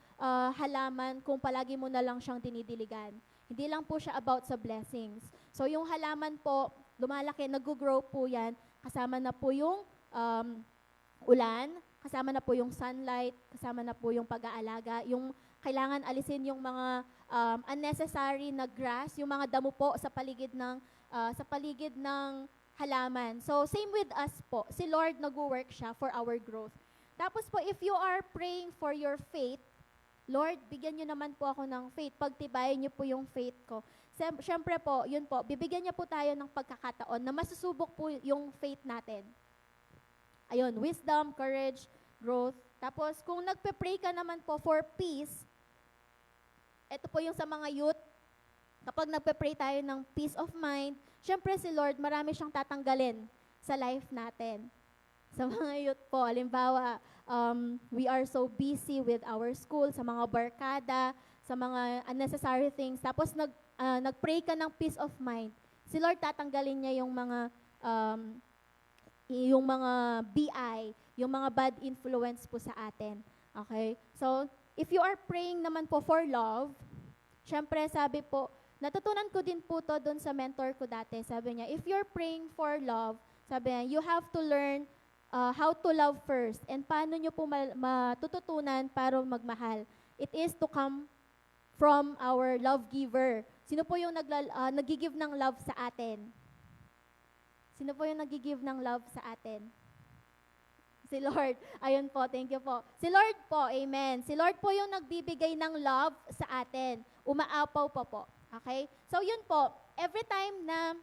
halaman kung palagi mo na lang siyang dinidiligan. Hindi lang po siya about sa blessings. So yung halaman po, lumalaki, nag-grow po yan, kasama na po yung ulan, kasama na po yung sunlight, kasama na po yung pag-aalaga, yung kailangan alisin yung mga unnecessary na grass, yung mga damo po sa paligid ng halaman. So same with us po, si Lord nag-work siya for our growth. Tapos po, if you are praying for your faith, Lord, bigyan niyo naman po ako ng faith. Pagtibayin niyo po yung faith ko. Siyempre po, yun po, bibigyan niya po tayo ng pagkakataon na masusubok po yung faith natin. Ayun, wisdom, courage, growth. Tapos, kung nagpe-pray ka naman po for peace, ito po yung sa mga youth, kapag nagpe-pray tayo ng peace of mind, siyempre si Lord, marami siyang tatanggalin sa life natin. Sa mga youth po, halimbawa, we are so busy with our school, sa mga barkada, sa mga unnecessary things. Tapos nag-pray ka ng peace of mind. Si Lord tatanggalin niya yung mga BI, yung mga bad influence po sa atin. Okay? So, if you are praying naman po for love, syempre sabi po, natutunan ko din po to doon sa mentor ko dati. Sabi niya, if you're praying for love, sabi niya, you have to learn how to love first. And paano nyo po matututunan para magmahal? It is to come from our love giver. Sino po yung nag-give ng love sa atin? Sino po yung nag-give ng love sa atin? Si Lord. Ayun po, thank you po. Si Lord po, amen. Si Lord po yung nagbibigay ng love sa atin. Umaapaw pa po. Okay? So yun po, every time na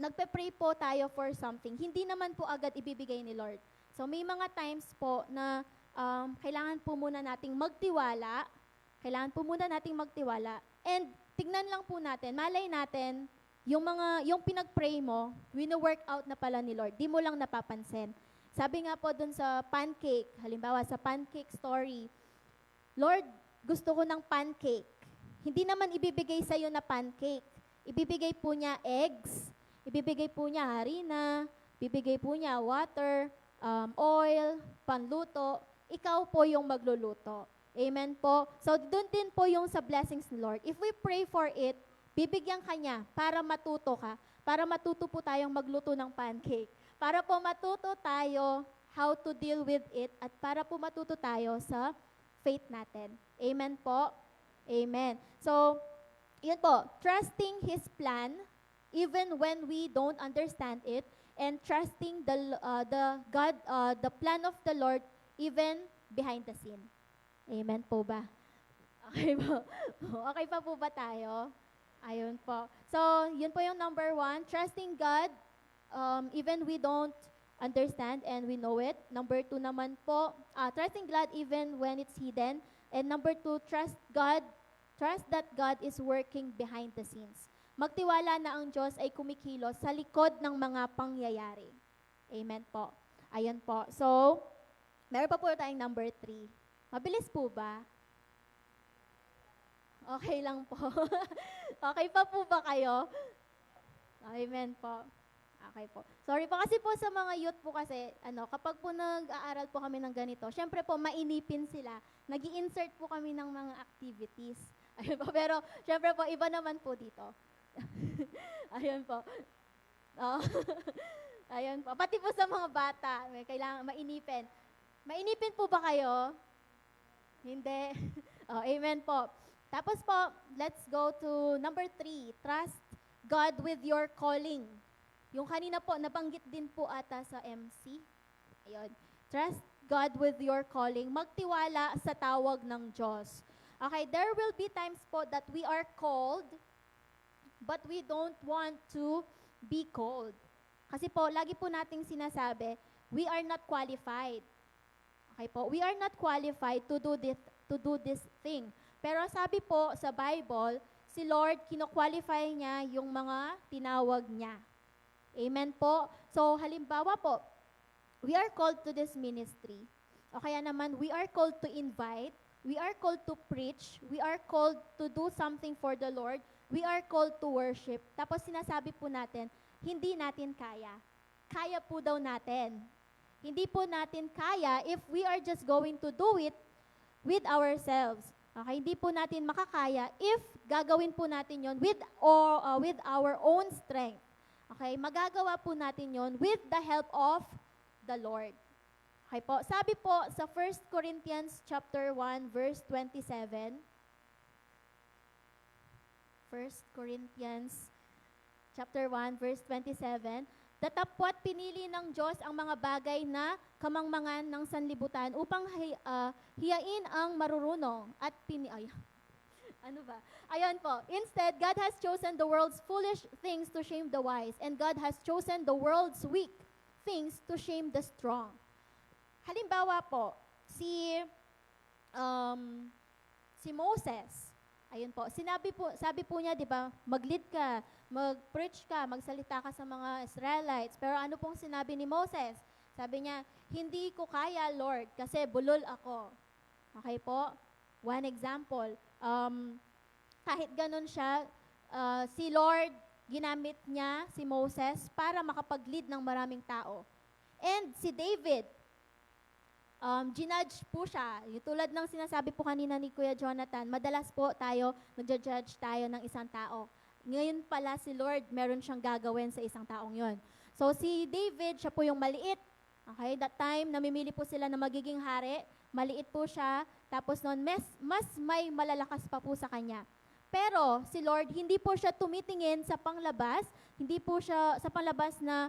nagpe-pray po tayo for something, hindi naman po agad ibibigay ni Lord. So may mga times po na kailangan po muna nating magtiwala. Kailangan po muna nating magtiwala. And tignan lang po natin, malay natin, yung pinag-pray mo, wino-work out na pala ni Lord. Di mo lang napapansin. Sabi nga po dun sa pancake, halimbawa sa pancake story, Lord, gusto ko ng pancake. Hindi naman ibibigay sa'yo na pancake. Ibibigay po niya eggs, ibibigay po niya harina, ibibigay po niya water, oil, panluto. Ikaw po yung magluluto. Amen po. So, doon din po yung sa blessings ni Lord. If we pray for it, bibigyan ka niya para matuto ka, para matuto po tayong magluto ng pancake, para po matuto tayo how to deal with it, at para po matuto tayo sa faith natin. Amen po. Amen. So, yun po, trusting His plan, even when we don't understand it, and trusting the plan of the Lord, even behind the scene. Amen po ba? Okay po. Okay pa po ba tayo? Ayun po. So, yun po yung number 1, trusting God, even we don't understand and we know it. Number 2 naman po, trusting God even when it's hidden. And number 2, trust that God is working behind the scenes. Magtiwala na ang Diyos ay kumikilos sa likod ng mga pangyayari. Amen po. Ayun po. So, meron pa po tayong number 3. Mabilis po ba? Okay lang po. Okay pa po ba kayo? Amen po. Okay po. Sorry po kasi po sa mga youth po kasi, kapag po nag-aaral po kami ng ganito, syempre po mainipin sila. Nag-i-insert po kami ng mga activities. Ayun po. Pero syempre po, iba naman po dito. Ayun po. Oh. Ayun po. Pati po sa mga bata, may kailangan mainipin. Mainipin po ba kayo? Hindi. Oh, amen po. Tapos po, let's go to number 3. Trust God with your calling. Yung kanina po, nabanggit din po ata sa MC. Ayun. Trust God with your calling. Magtiwala sa tawag ng Diyos. Okay, there will be times po that we are called, but we don't want to be called. Kasi po, lagi po nating sinasabi, we are not qualified. Okay po, we are not qualified to do this thing. Pero sabi po sa Bible, si Lord, kino-qualify niya yung mga tinawag niya. Amen po. So, halimbawa po, we are called to this ministry. O kaya naman, we are called to invite, we are called to preach, we are called to do something for the Lord, we are called to worship. Tapos sinasabi po natin, hindi natin kaya. Kaya po daw natin. Hindi po natin kaya if we are just going to do it with ourselves. Okay, hindi po natin makakaya if gagawin po natin yon with our own strength. Okay, magagawa po natin yon with the help of the Lord. Okay po, sabi po sa 1 Corinthians chapter 1 verse 27. 1 Corinthians chapter 1 verse 27. Datapwat pinili ng Diyos ang mga bagay na kamangmangan ng sanlibutan upang hiyain ang marurunong at ano ba? Ayan po. Instead, God has chosen the world's foolish things to shame the wise, and God has chosen the world's weak things to shame the strong. Halimbawa po, si Moses, ayun po, sabi po niya, di ba, mag-lead ka, mag-preach ka, magsalita ka sa mga Israelites. Pero ano pong sinabi ni Moses? Sabi niya, hindi ko kaya, Lord, kasi bulol ako. Okay po? One example, kahit ganun siya, si Lord, ginamit niya si Moses para makapag-lead ng maraming tao. And si David, ginudge po siya. Yung tulad ng sinasabi po kanina ni Kuya Jonathan, madalas po tayo, nagja-judge tayo ng isang tao. Ngayon pala si Lord, meron siyang gagawin sa isang taong yon. So si David, siya po yung maliit. Okay, that time, namimili po sila na magiging hari. Maliit po siya. Tapos noon, mas may malalakas pa po sa kanya. Pero si Lord, hindi po siya tumitingin sa panglabas. Hindi po siya sa panglabas na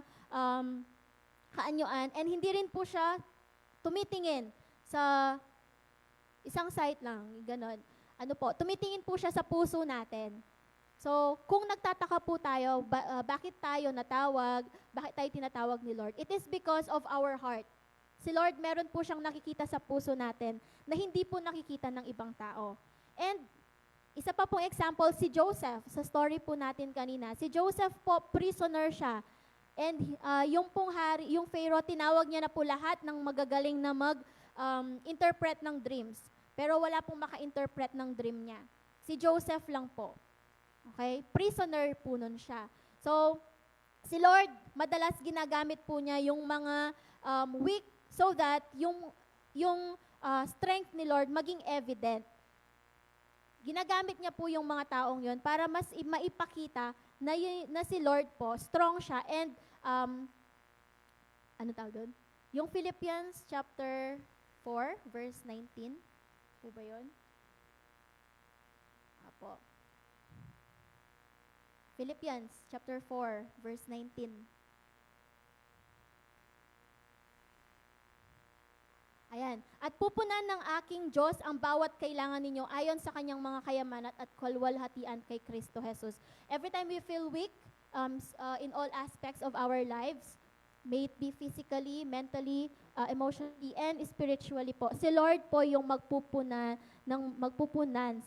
kaanyuan. And hindi rin po siya tumitingin sa isang site lang. Ganon. Ano po, tumitingin po siya sa puso natin. So, kung nagtataka po tayo, bakit tayo natawag, bakit tayo tinatawag ni Lord, it is because of our heart. Si Lord, meron po siyang nakikita sa puso natin na hindi po nakikita ng ibang tao. And, isa pa pong example, si Joseph, sa story po natin kanina. Si Joseph po, prisoner siya. And yung pong hari, yung Pharaoh, tinawag niya na po lahat ng magagaling na interpret ng dreams. Pero wala pong maka-interpret ng dream niya. Si Joseph lang po. Okay? Prisoner po nun siya. So, si Lord, madalas ginagamit po niya yung mga weak so that yung strength ni Lord maging evident. Ginagamit niya po yung mga taong yon para mas maipakita na si Lord po, strong siya, and ano tawag doon? Yung Philippians chapter 4, verse 19. Po ba yun? Apo. Philippians chapter 4, verse 19. Ayan. At pupunan ng aking Diyos ang bawat kailangan ninyo ayon sa kanyang mga kayamanan at kalwalhatian kay Kristo Jesus. Every time we feel weak in all aspects of our lives, may it be physically, mentally, emotionally, and spiritually po, si Lord po yung magpupunan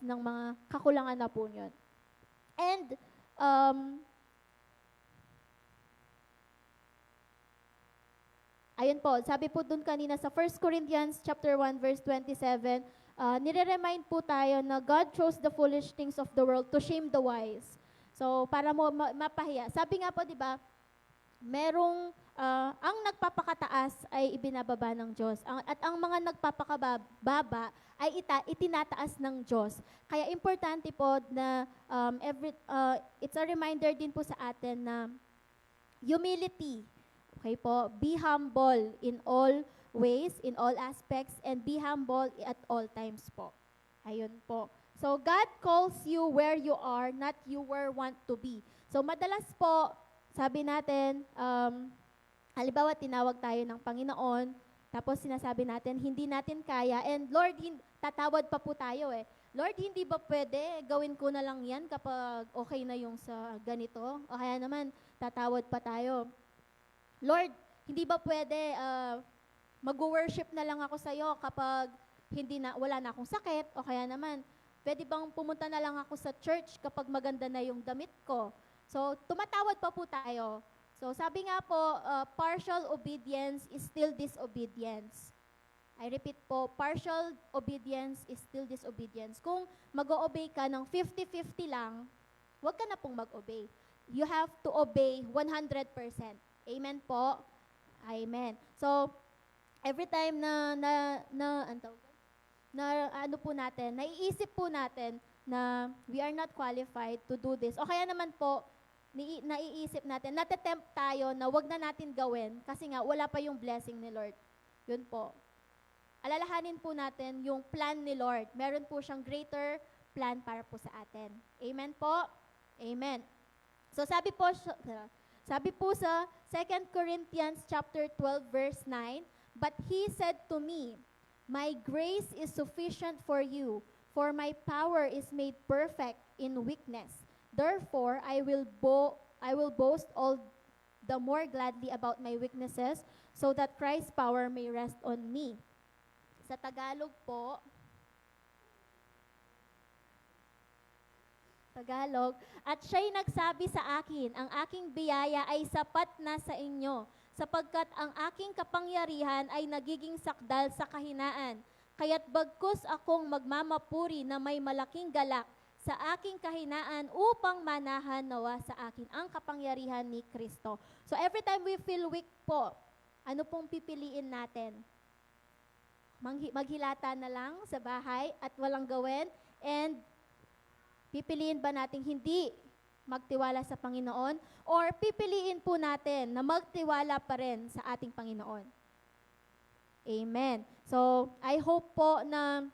ng mga kakulangan na po yun. And, ayun po, sabi po dun kanina sa 1 Corinthians chapter 1 verse 27, nire-remind po tayo na God chose the foolish things of the world to shame the wise. So, para mo mapahiya. Sabi nga po, di ba, ang nagpapakataas ay ibinababa ng Diyos. At ang mga nagpapakababa ay itinataas ng Diyos. Kaya importante po na it's a reminder din po sa atin na humility. Okay po, be humble in all ways, in all aspects, and be humble at all times po. Ayun po. So, God calls you where you are, not you where want to be. So, madalas po, sabi natin, halimbawa, tinawag tayo ng Panginoon, tapos sinasabi natin, hindi natin kaya, and Lord, tatawad pa po tayo eh. Lord, hindi ba pwede, gawin ko na lang yan kapag okay na yung sa ganito? O kaya naman, tatawad pa tayo. Lord, hindi ba pwede mag-worship na lang ako sa'yo kapag wala na akong sakit? O kaya naman, pwede bang pumunta na lang ako sa church kapag maganda na yung damit ko? So, tumatawad pa po tayo. So, sabi nga po, partial obedience is still disobedience. I repeat po, partial obedience is still disobedience. Kung mag-o-obey ka ng 50-50 lang, huwag ka na pong mag-obey. You have to obey 100%. Amen po? Amen. So, every time ano po natin, naiisip po natin na we are not qualified to do this. O kaya naman po, naiisip natin, natatempt tayo na wag na natin gawin kasi nga wala pa yung blessing ni Lord. Yun po. Alalahanin po natin yung plan ni Lord. Meron po siyang greater plan para po sa atin. Amen po? Amen. So sabi po sa 2 Corinthians chapter 12 verse 9, "But he said to me, my grace is sufficient for you, for my power is made perfect in weakness. Therefore, I will boast all the more gladly about my weaknesses, so that Christ's power may rest on me." Sa Tagalog po, "At siya'y nagsabi sa akin, ang aking biyaya ay sapat na sa inyo, sapagkat ang aking kapangyarihan ay nagiging sakdal sa kahinaan. Kaya't bagkus akong magmamapuri na may malaking galak sa aking kahinaan upang manahan nawa sa akin ang kapangyarihan ni Kristo." So every time we feel weak po, ano pong pipiliin natin? Maghilata na lang sa bahay at walang gawin, and pipiliin ba natin hindi magtiwala sa Panginoon, or pipiliin po natin na magtiwala pa rin sa ating Panginoon? Amen. So, I hope po na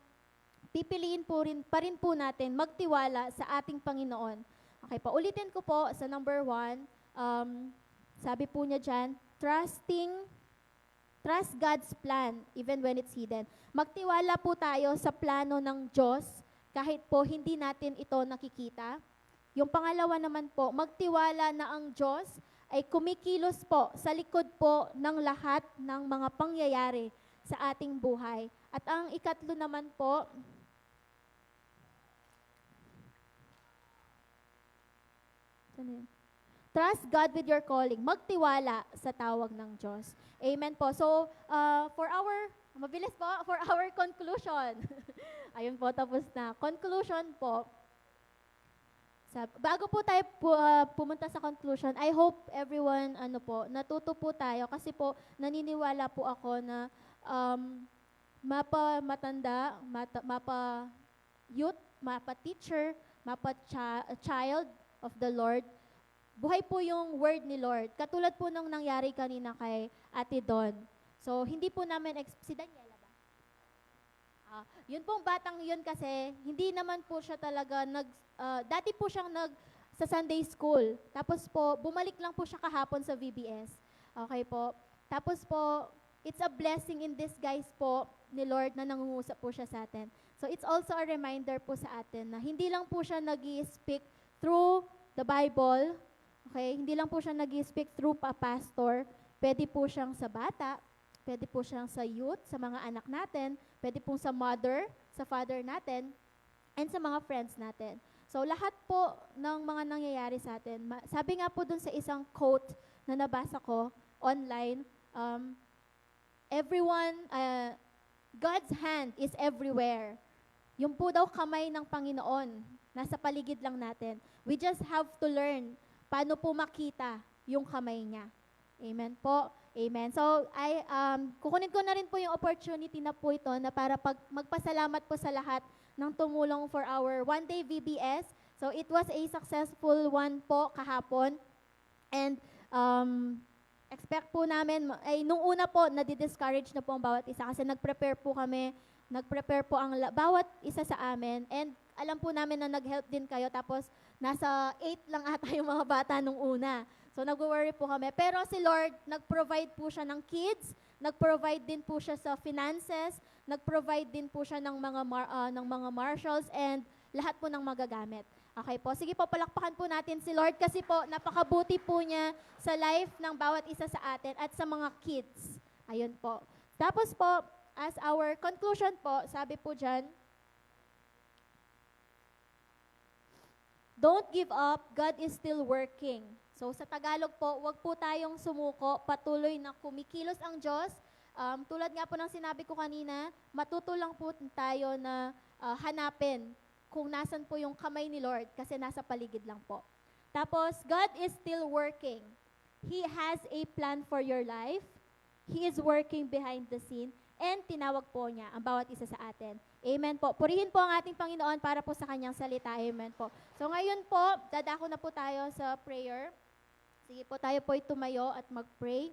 pipiliin pa rin po natin magtiwala sa ating Panginoon. Okay po, ulitin ko po sa number 1, sabi po niya dyan, trust God's plan even when it's hidden. Magtiwala po tayo sa plano ng Diyos kahit po hindi natin ito nakikita. Yung pangalawa naman po, magtiwala na ang Diyos ay kumikilos po sa likod po ng lahat ng mga pangyayari sa ating buhay. At ang ikatlo naman po, Trust God with your calling. Magtiwala sa tawag ng Diyos. Amen po. So, mabilis po, for our conclusion. Ayun po, tapos na. Conclusion po. Bago po tayo pumunta sa conclusion, I hope everyone, natuto po tayo. Kasi po, naniniwala po ako na mapa matanda, mapa youth, mapa teacher, mapa child of the Lord, buhay po yung word ni Lord. Katulad po nung nangyari kanina kay Ate Don. So, hindi po namin, si Daniela ba? Yun pong batang yun kasi, hindi naman po siya talaga, dati po siyang sa Sunday school. Tapos po, bumalik lang po siya kahapon sa VBS. Okay po. Tapos po, it's a blessing in disguise po ni Lord na nangungusap po siya sa atin. So, it's also a reminder po sa atin na hindi lang po siya nag-i-speak through the Bible. Okay? Hindi lang po siya nag-i-speak through a pastor. Pwede po siyang sa bata, pwede po siyang sa youth, sa mga anak natin, pwede po sa mother, sa father natin, and sa mga friends natin. So, lahat po ng mga nangyayari sa atin, sabi nga po dun sa isang quote na nabasa ko online, God's hand is everywhere. Yung po daw kamay ng Panginoon, nasa paligid lang natin. We just have to learn paano po makita yung kamay niya. Amen po. Amen. So, kukunin ko na rin po yung opportunity na po ito na para magpasalamat po sa lahat ng tumulong for our one-day VBS. So, it was a successful one po kahapon. And expect po namin, nung una po, nadi-discourage na po ang bawat isa kasi nag-prepare po ang bawat isa sa amin. And alam po namin na nag-help din kayo. Tapos, nasa 8 lang ata yung mga bata nung una. So, nag-worry po kami. Pero si Lord, nag-provide po siya ng kids, nag-provide din po siya sa finances, nag-provide din po siya ng mga marshals, and lahat po ng magagamit. Okay po. Sige po, palakpakan po natin si Lord kasi po, napakabuti po niya sa life ng bawat isa sa atin at sa mga kids. Ayun po. Tapos po, as our conclusion po, sabi po dyan, don't give up, God is still working. So sa Tagalog po, wag po tayong sumuko, patuloy na kumikilos ang Diyos. Tulad nga po ng sinabi ko kanina, matuto lang po tayo na hanapin kung nasan po yung kamay ni Lord kasi nasa paligid lang po. Tapos, God is still working. He has a plan for your life. He is working behind the scene. And tinawag po niya ang bawat isa sa atin. Amen po. Purihin po ang ating Panginoon para po sa kanyang salita. Amen po. So ngayon po, dadako na po tayo sa prayer. Sige po, tayo po'y tumayo at mag-pray.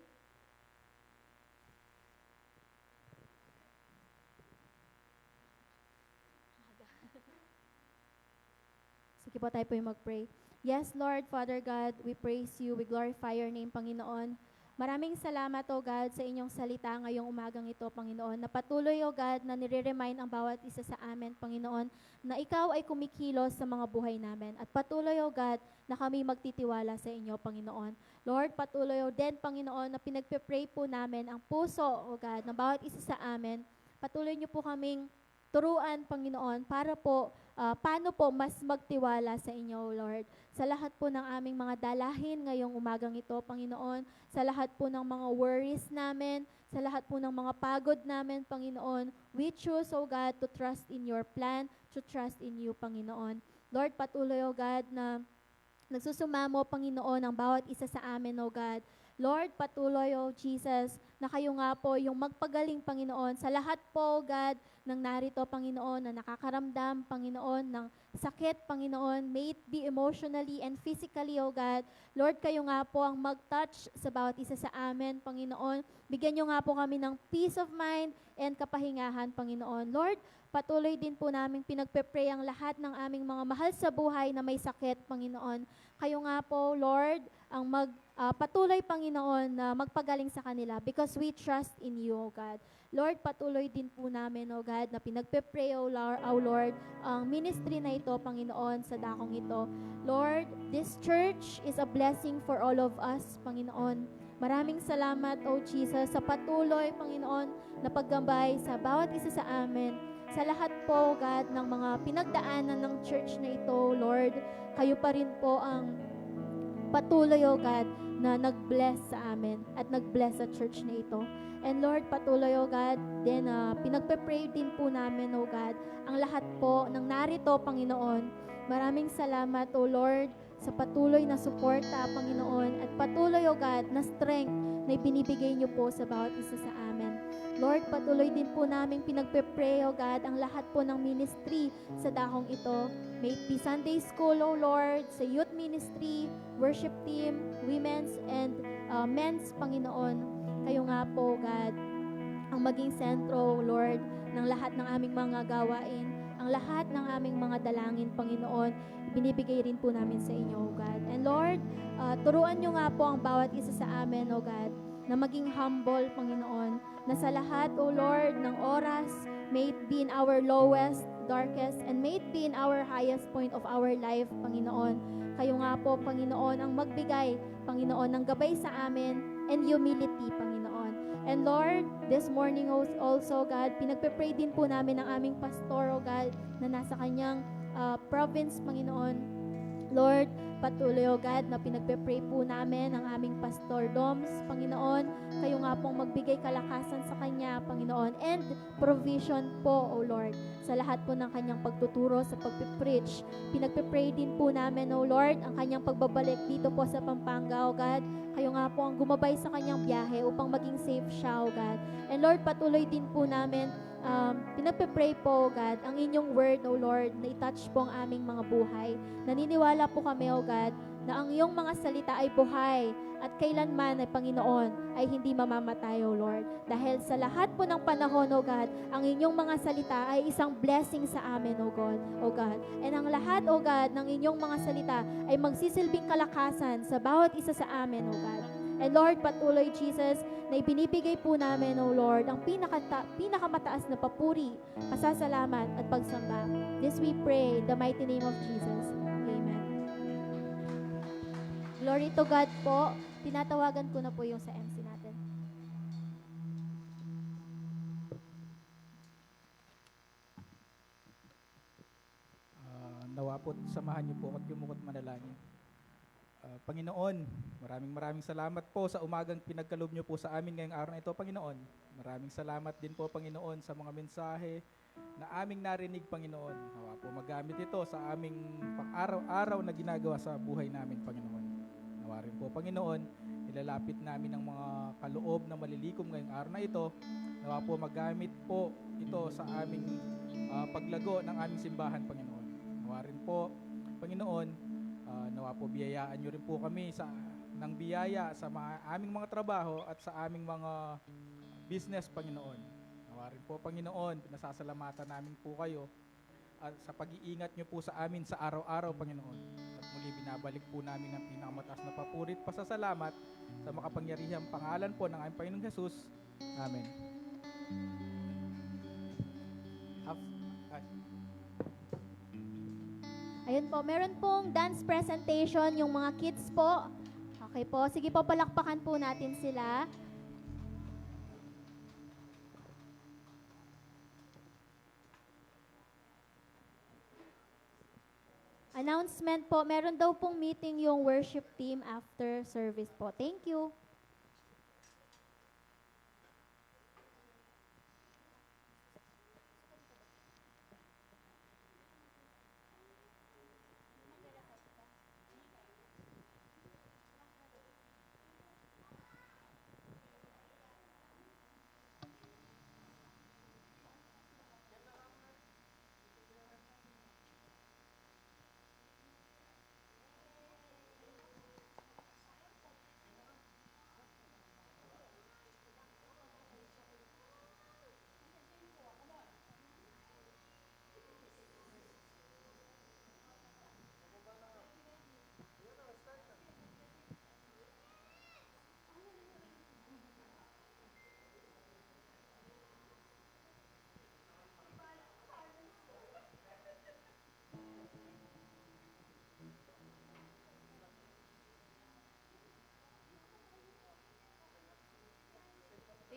Sige po, tayo po'y mag-pray. Yes, Lord, Father God, we praise you, we glorify your name, Panginoon. Maraming salamat, O God, sa inyong salita ngayong umagang ito, Panginoon, na patuloy, O God, na nire-remind ang bawat isa sa amin, Panginoon, na ikaw ay kumikilos sa mga buhay namin. At patuloy, O God, na kami magtitiwala sa inyo, Panginoon. Lord, patuloy, O din, Panginoon, na pinagpe-pray po namin ang puso, O God, ng bawat isa sa amin. Patuloy niyo po kaming turuan, Panginoon, para po, paano po mas magtiwala sa inyo, Lord. Sa lahat po ng aming mga dalahin ngayong umagang ito, Panginoon, sa lahat po ng mga worries namin, sa lahat po ng mga pagod namin, Panginoon, we choose, O God, to trust in your plan, to trust in you, Panginoon. Lord, patuloy, O God, na nagsusumamo, Panginoon, ang bawat isa sa amin, O God. Lord, patuloy, O Jesus, na kayo nga po yung magpagaling, Panginoon, sa lahat po, God, ng narito, Panginoon, na nakakaramdam, Panginoon, ng sakit, Panginoon, may it be emotionally and physically, O God. Lord, kayo nga po ang mag-touch sa bawat isa sa amin, Panginoon. Bigyan nyo nga po kami ng peace of mind and kapahingahan, Panginoon. Lord, patuloy din po namin pinagpe-pray ang lahat ng aming mga mahal sa buhay na may sakit, Panginoon. Kayo nga po, Lord, ang patuloy, Panginoon, na magpagaling sa kanila because we trust in you, O God. Lord, patuloy din po namin, O God, na pinagpe-pray, O Lord, ang ministry na ito, Panginoon, sa dakong ito. Lord, this church is a blessing for all of us, Panginoon. Maraming salamat, O Jesus, sa patuloy, Panginoon, na paggambay sa bawat isa sa amin. Sa lahat po, God, ng mga pinagdaanan ng church na ito, Lord, kayo pa rin po ang patuloy, O God, na nag-bless sa amin at nag-bless sa church na ito. And Lord, patuloy, O God, then pinagpe-pray din po namin, O God, ang lahat po ng narito, Panginoon. Maraming salamat, O Lord, sa patuloy na suporta, Panginoon, at patuloy, O God, na strength na ibinibigay niyo po sa bawat isa sa amin. Lord, patuloy din po namin pinagpe-pray, O God, ang lahat po ng ministry sa dakong ito. May it be Sunday School, O Lord, sa youth ministry, worship team, women's and men's, Panginoon. Kayo nga po, God, ang maging sentro, Lord, ng lahat ng aming mga gawain, ang lahat ng aming mga dalangin, Panginoon, binibigay rin po namin sa inyo, O God. And Lord, turuan nyo nga po ang bawat isa sa amin, O God, na maging humble, Panginoon, na sa lahat, O Lord, ng oras, may it be in our lowest, darkest, and may it be in our highest point of our life, Panginoon. Kayo nga po, Panginoon, ang magbigay, Panginoon, ng gabay sa amin and humility, Panginoon. And Lord, this morning also, God, pinagpe-pray din po namin ang aming pastor, O God, na nasa kanyang province, Panginoon. Lord, patuloy, O God, na pinagpe-pray po namin ang aming Pastor Doms, Panginoon. Kayo nga pong magbigay kalakasan sa kanya, Panginoon, and provision po, O Lord, sa lahat po ng kanyang pagtuturo sa pagpipreach. Pinagpe-pray din po namin, O Lord, ang kanyang pagbabalik dito po sa Pampanga, O God. Kayo nga po ang gumabay sa kanyang biyahe upang maging safe siya, O God. And Lord, patuloy din po namin pinagpe-pray po, God, ang inyong word, O Lord, na itouch po ang aming mga buhay. Naniniwala po kami, O God, na ang iyong mga salita ay buhay at kailanman ay Panginoon ay hindi mamamatay, O Lord. Dahil sa lahat po ng panahon, O God, ang inyong mga salita ay isang blessing sa amin, O God. O God. And ang lahat, O God, ng inyong mga salita ay magsisilbing kalakasan sa bawat isa sa amin, O God. And Lord, patuloy, Jesus, na ibinibigay po namin, O Lord, ang pinakamataas na papuri, pasasalamat at pagsamba. This we pray, in the mighty name of Jesus. Amen. Glory to God po. Tinatawagan ko na po yung sa MC natin. Nawa po, samahan niyo po at yumukot manalangin. Panginoon, maraming salamat po sa umagang pinagkaloob niyo po sa amin ngayong araw na ito, Panginoon. Maraming salamat din po, Panginoon, sa mga mensahe na aming narinig, Panginoon. Nawa po magamit ito sa aming pang-araw-araw na ginagawa sa buhay namin, Panginoon. Nawa rin po, Panginoon, nilalapit namin ang mga kaloob na malilikom ngayong araw na ito. Nawa po magamit po ito sa aming paglago ng aming simbahan, Panginoon. Nawa rin po, Panginoon, nawa po biyayaan nyo rin po kami ng biyaya sa aming mga trabaho at sa aming mga business, Panginoon. Nawa rin po, Panginoon, pinasasalamatan namin po kayo at sa pag-iingat nyo po sa amin sa araw-araw, Panginoon. At muli binabalik po namin ang pinakamataas na papuri at pasasalamat sa makapangyarihang pangalan po ng aming Panginoong Jesus. Amen. Ayun po, meron pong dance presentation yung mga kids po. Okay po, sige po, palakpakan po natin sila. Announcement po, meron daw pong meeting yung worship team after service po. Thank you.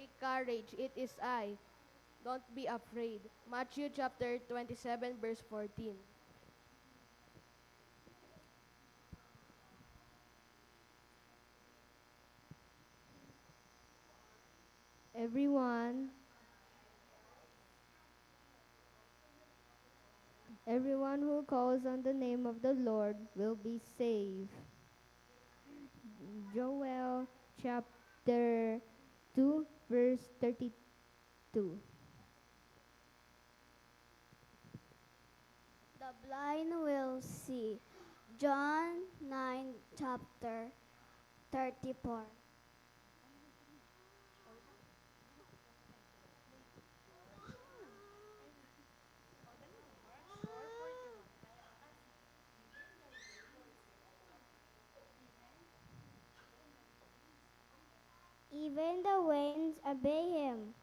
Take courage, it is I. Don't be afraid. Matthew chapter 27, verse 14. Everyone, everyone who calls on the name of the Lord will be saved. Joel chapter 2, verse 32. The blind will see. John 9, chapter 34. Even the winds obey him.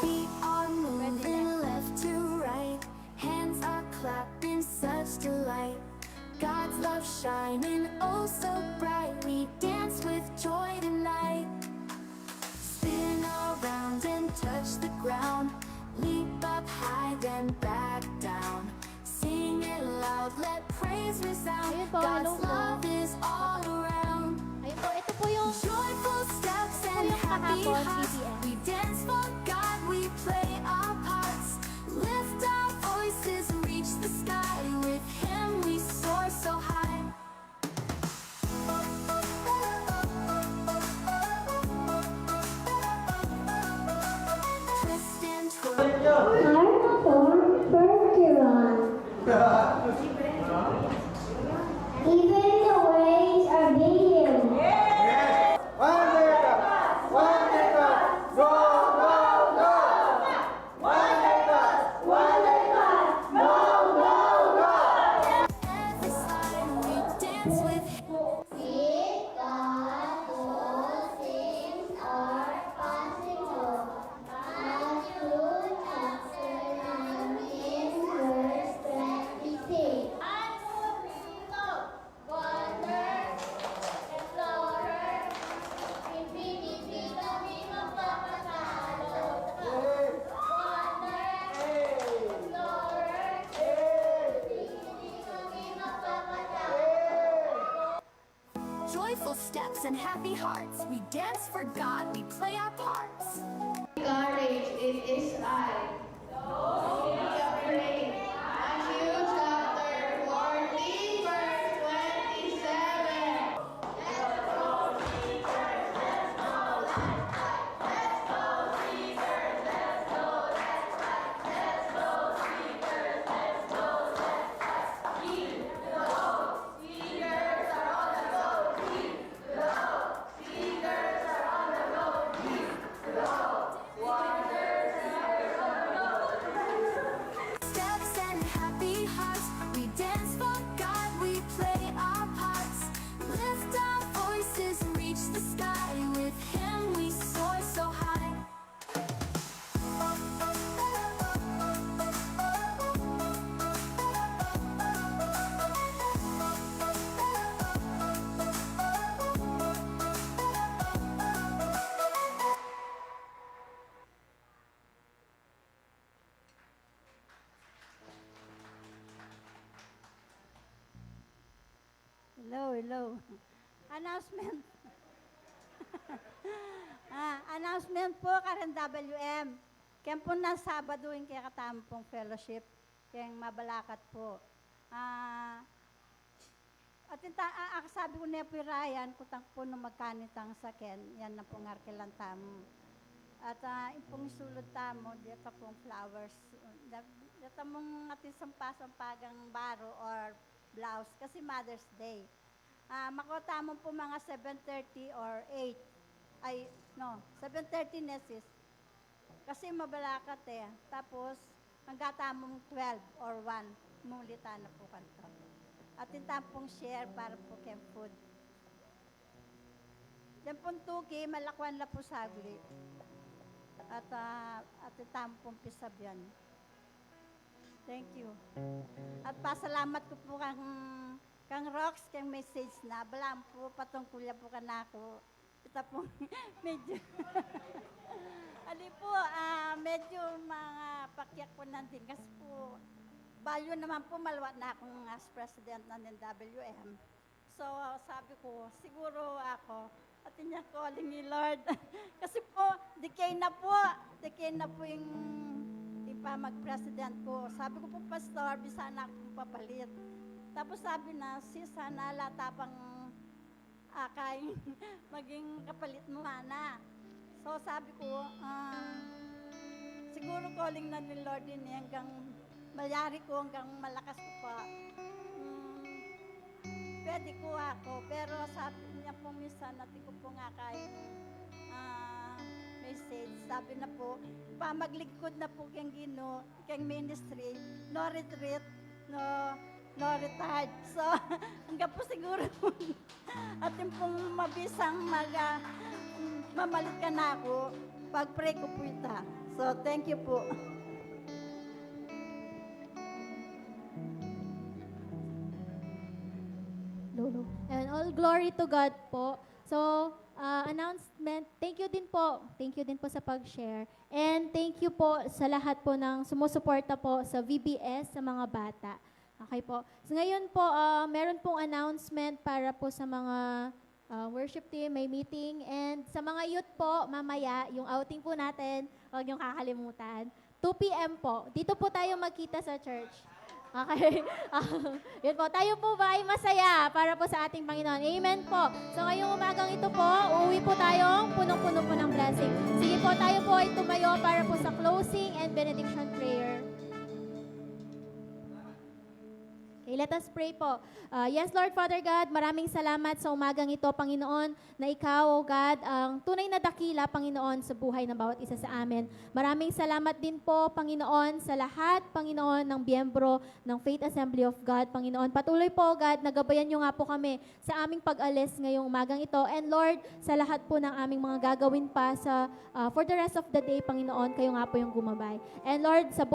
Feet are moving left to right. Hands are clapping, such delight. God's love shining oh so bright. We dance with joy tonight. Spin around and touch the ground. Leap up high, then back down. Sing it loud, let praise resound. Ayun po, God's hello po. love is all around. Ayun po, ito po yung Joyful steps and yung happy kahapon, hearts. BBM. We dance for God, we play our parts. Lift our voices, reach the sky. With Him we soar so high. Even the waves obey him. One America! One America! Go, go, go! One America! One America! Go, go, go! Every side we dance with With God, all things are possible. Matthew chapter 19, verse 26. Wonder, explorer, infinity kami magpapatalo. Wonder, explorer, infinity kami magpapatalo. joyful steps and happy hearts. We dance for God, we play our parts. Courage, it is I. Don't be afraid. Matthew chapter 14, verse 27. Steps and happy hearts. We dance for God, we play our parts. Lift our voices, reach the sky. With Him we soar so high. Hello. Announcement. Announcement po karon WM. Kaya po na Sabado yung kaya katampong fellowship. Kaya mabalakat po. At sabi ko na po Ryan, kutang po nung magkanitang saken, yan na po ngarkilan tamo. At impong sulod tamo, dito pong flowers. Dito mong atin sampagang baro or blouse kasi Mother's Day. Makota mo po mga 7:30 or 8. 7:30 nesis. Kasi mabalakat eh. Tapos, hanggang mong 12 or 1, mulita na po kanto. At pong share para po kay food. Yan pong tuki, malakwan na po sagli. At pong pisabyan. Thank you. At pasalamat ko po kang Rox, kang message na. Balaan po, patungkulya po ka na ako. Ito po, medyo, medyo mga pakyak po nandun. Kasi po, value naman po, malawat na akong as president ng NWM. So, sabi ko, siguro ako, at niya calling ni Lord. Kasi po, decay na po yung mag-president ko. Sabi ko po, Pastor, di sana akong papalit. Tapos sabi na, sis, sana latapang akay maging kapalit mo na. So sabi ko, siguro calling na ni Lord din hanggang mayari ko, hanggang malakas ko pa. Pwede ko ako, pero sabi niya po minsan, natin ko po nga kay message, sabi na po, pamaglingkod na po kang Ginoo, kang ministry, no retreat, no retired. So, hanggang po siguro atin pong mabisang mamalit ka na ako, pag-pray ko po ita. So, thank you po. Lolo. And all glory to God po. So, announcement, thank you din po sa pag-share. And thank you po sa lahat po ng sumusuporta po sa VBS, sa mga bata. Okay po. So ngayon po, meron pong announcement para po sa mga worship team, may meeting. And sa mga youth po, mamaya, yung outing po natin, huwag niyong kakalimutan. 2 p.m. po. Dito po tayo magkita sa church. Okay. Yun po. Tayo po ba ay masaya para po sa ating Panginoon? Amen po. So ngayong umagang ito po, uuwi po tayong punong-puno po ng blessing. Sige po, tayo po ay tumayo para po sa closing and benediction prayer. Okay, let us pray po. Yes, Lord Father God, maraming salamat sa umagang ito, Panginoon, na Ikaw, O God, ang tunay na dakila, Panginoon, sa buhay ng bawat isa sa amin. Maraming salamat din po, Panginoon, sa lahat, Panginoon, ng biyembro ng Faith Assembly of God, Panginoon. Patuloy po, God, nagabayan niyo nga po kami sa aming pag-alis ngayong umagang ito. And Lord, sa lahat po ng aming mga gagawin pa for the rest of the day, Panginoon, kayo nga po yung gumabay. And Lord, sa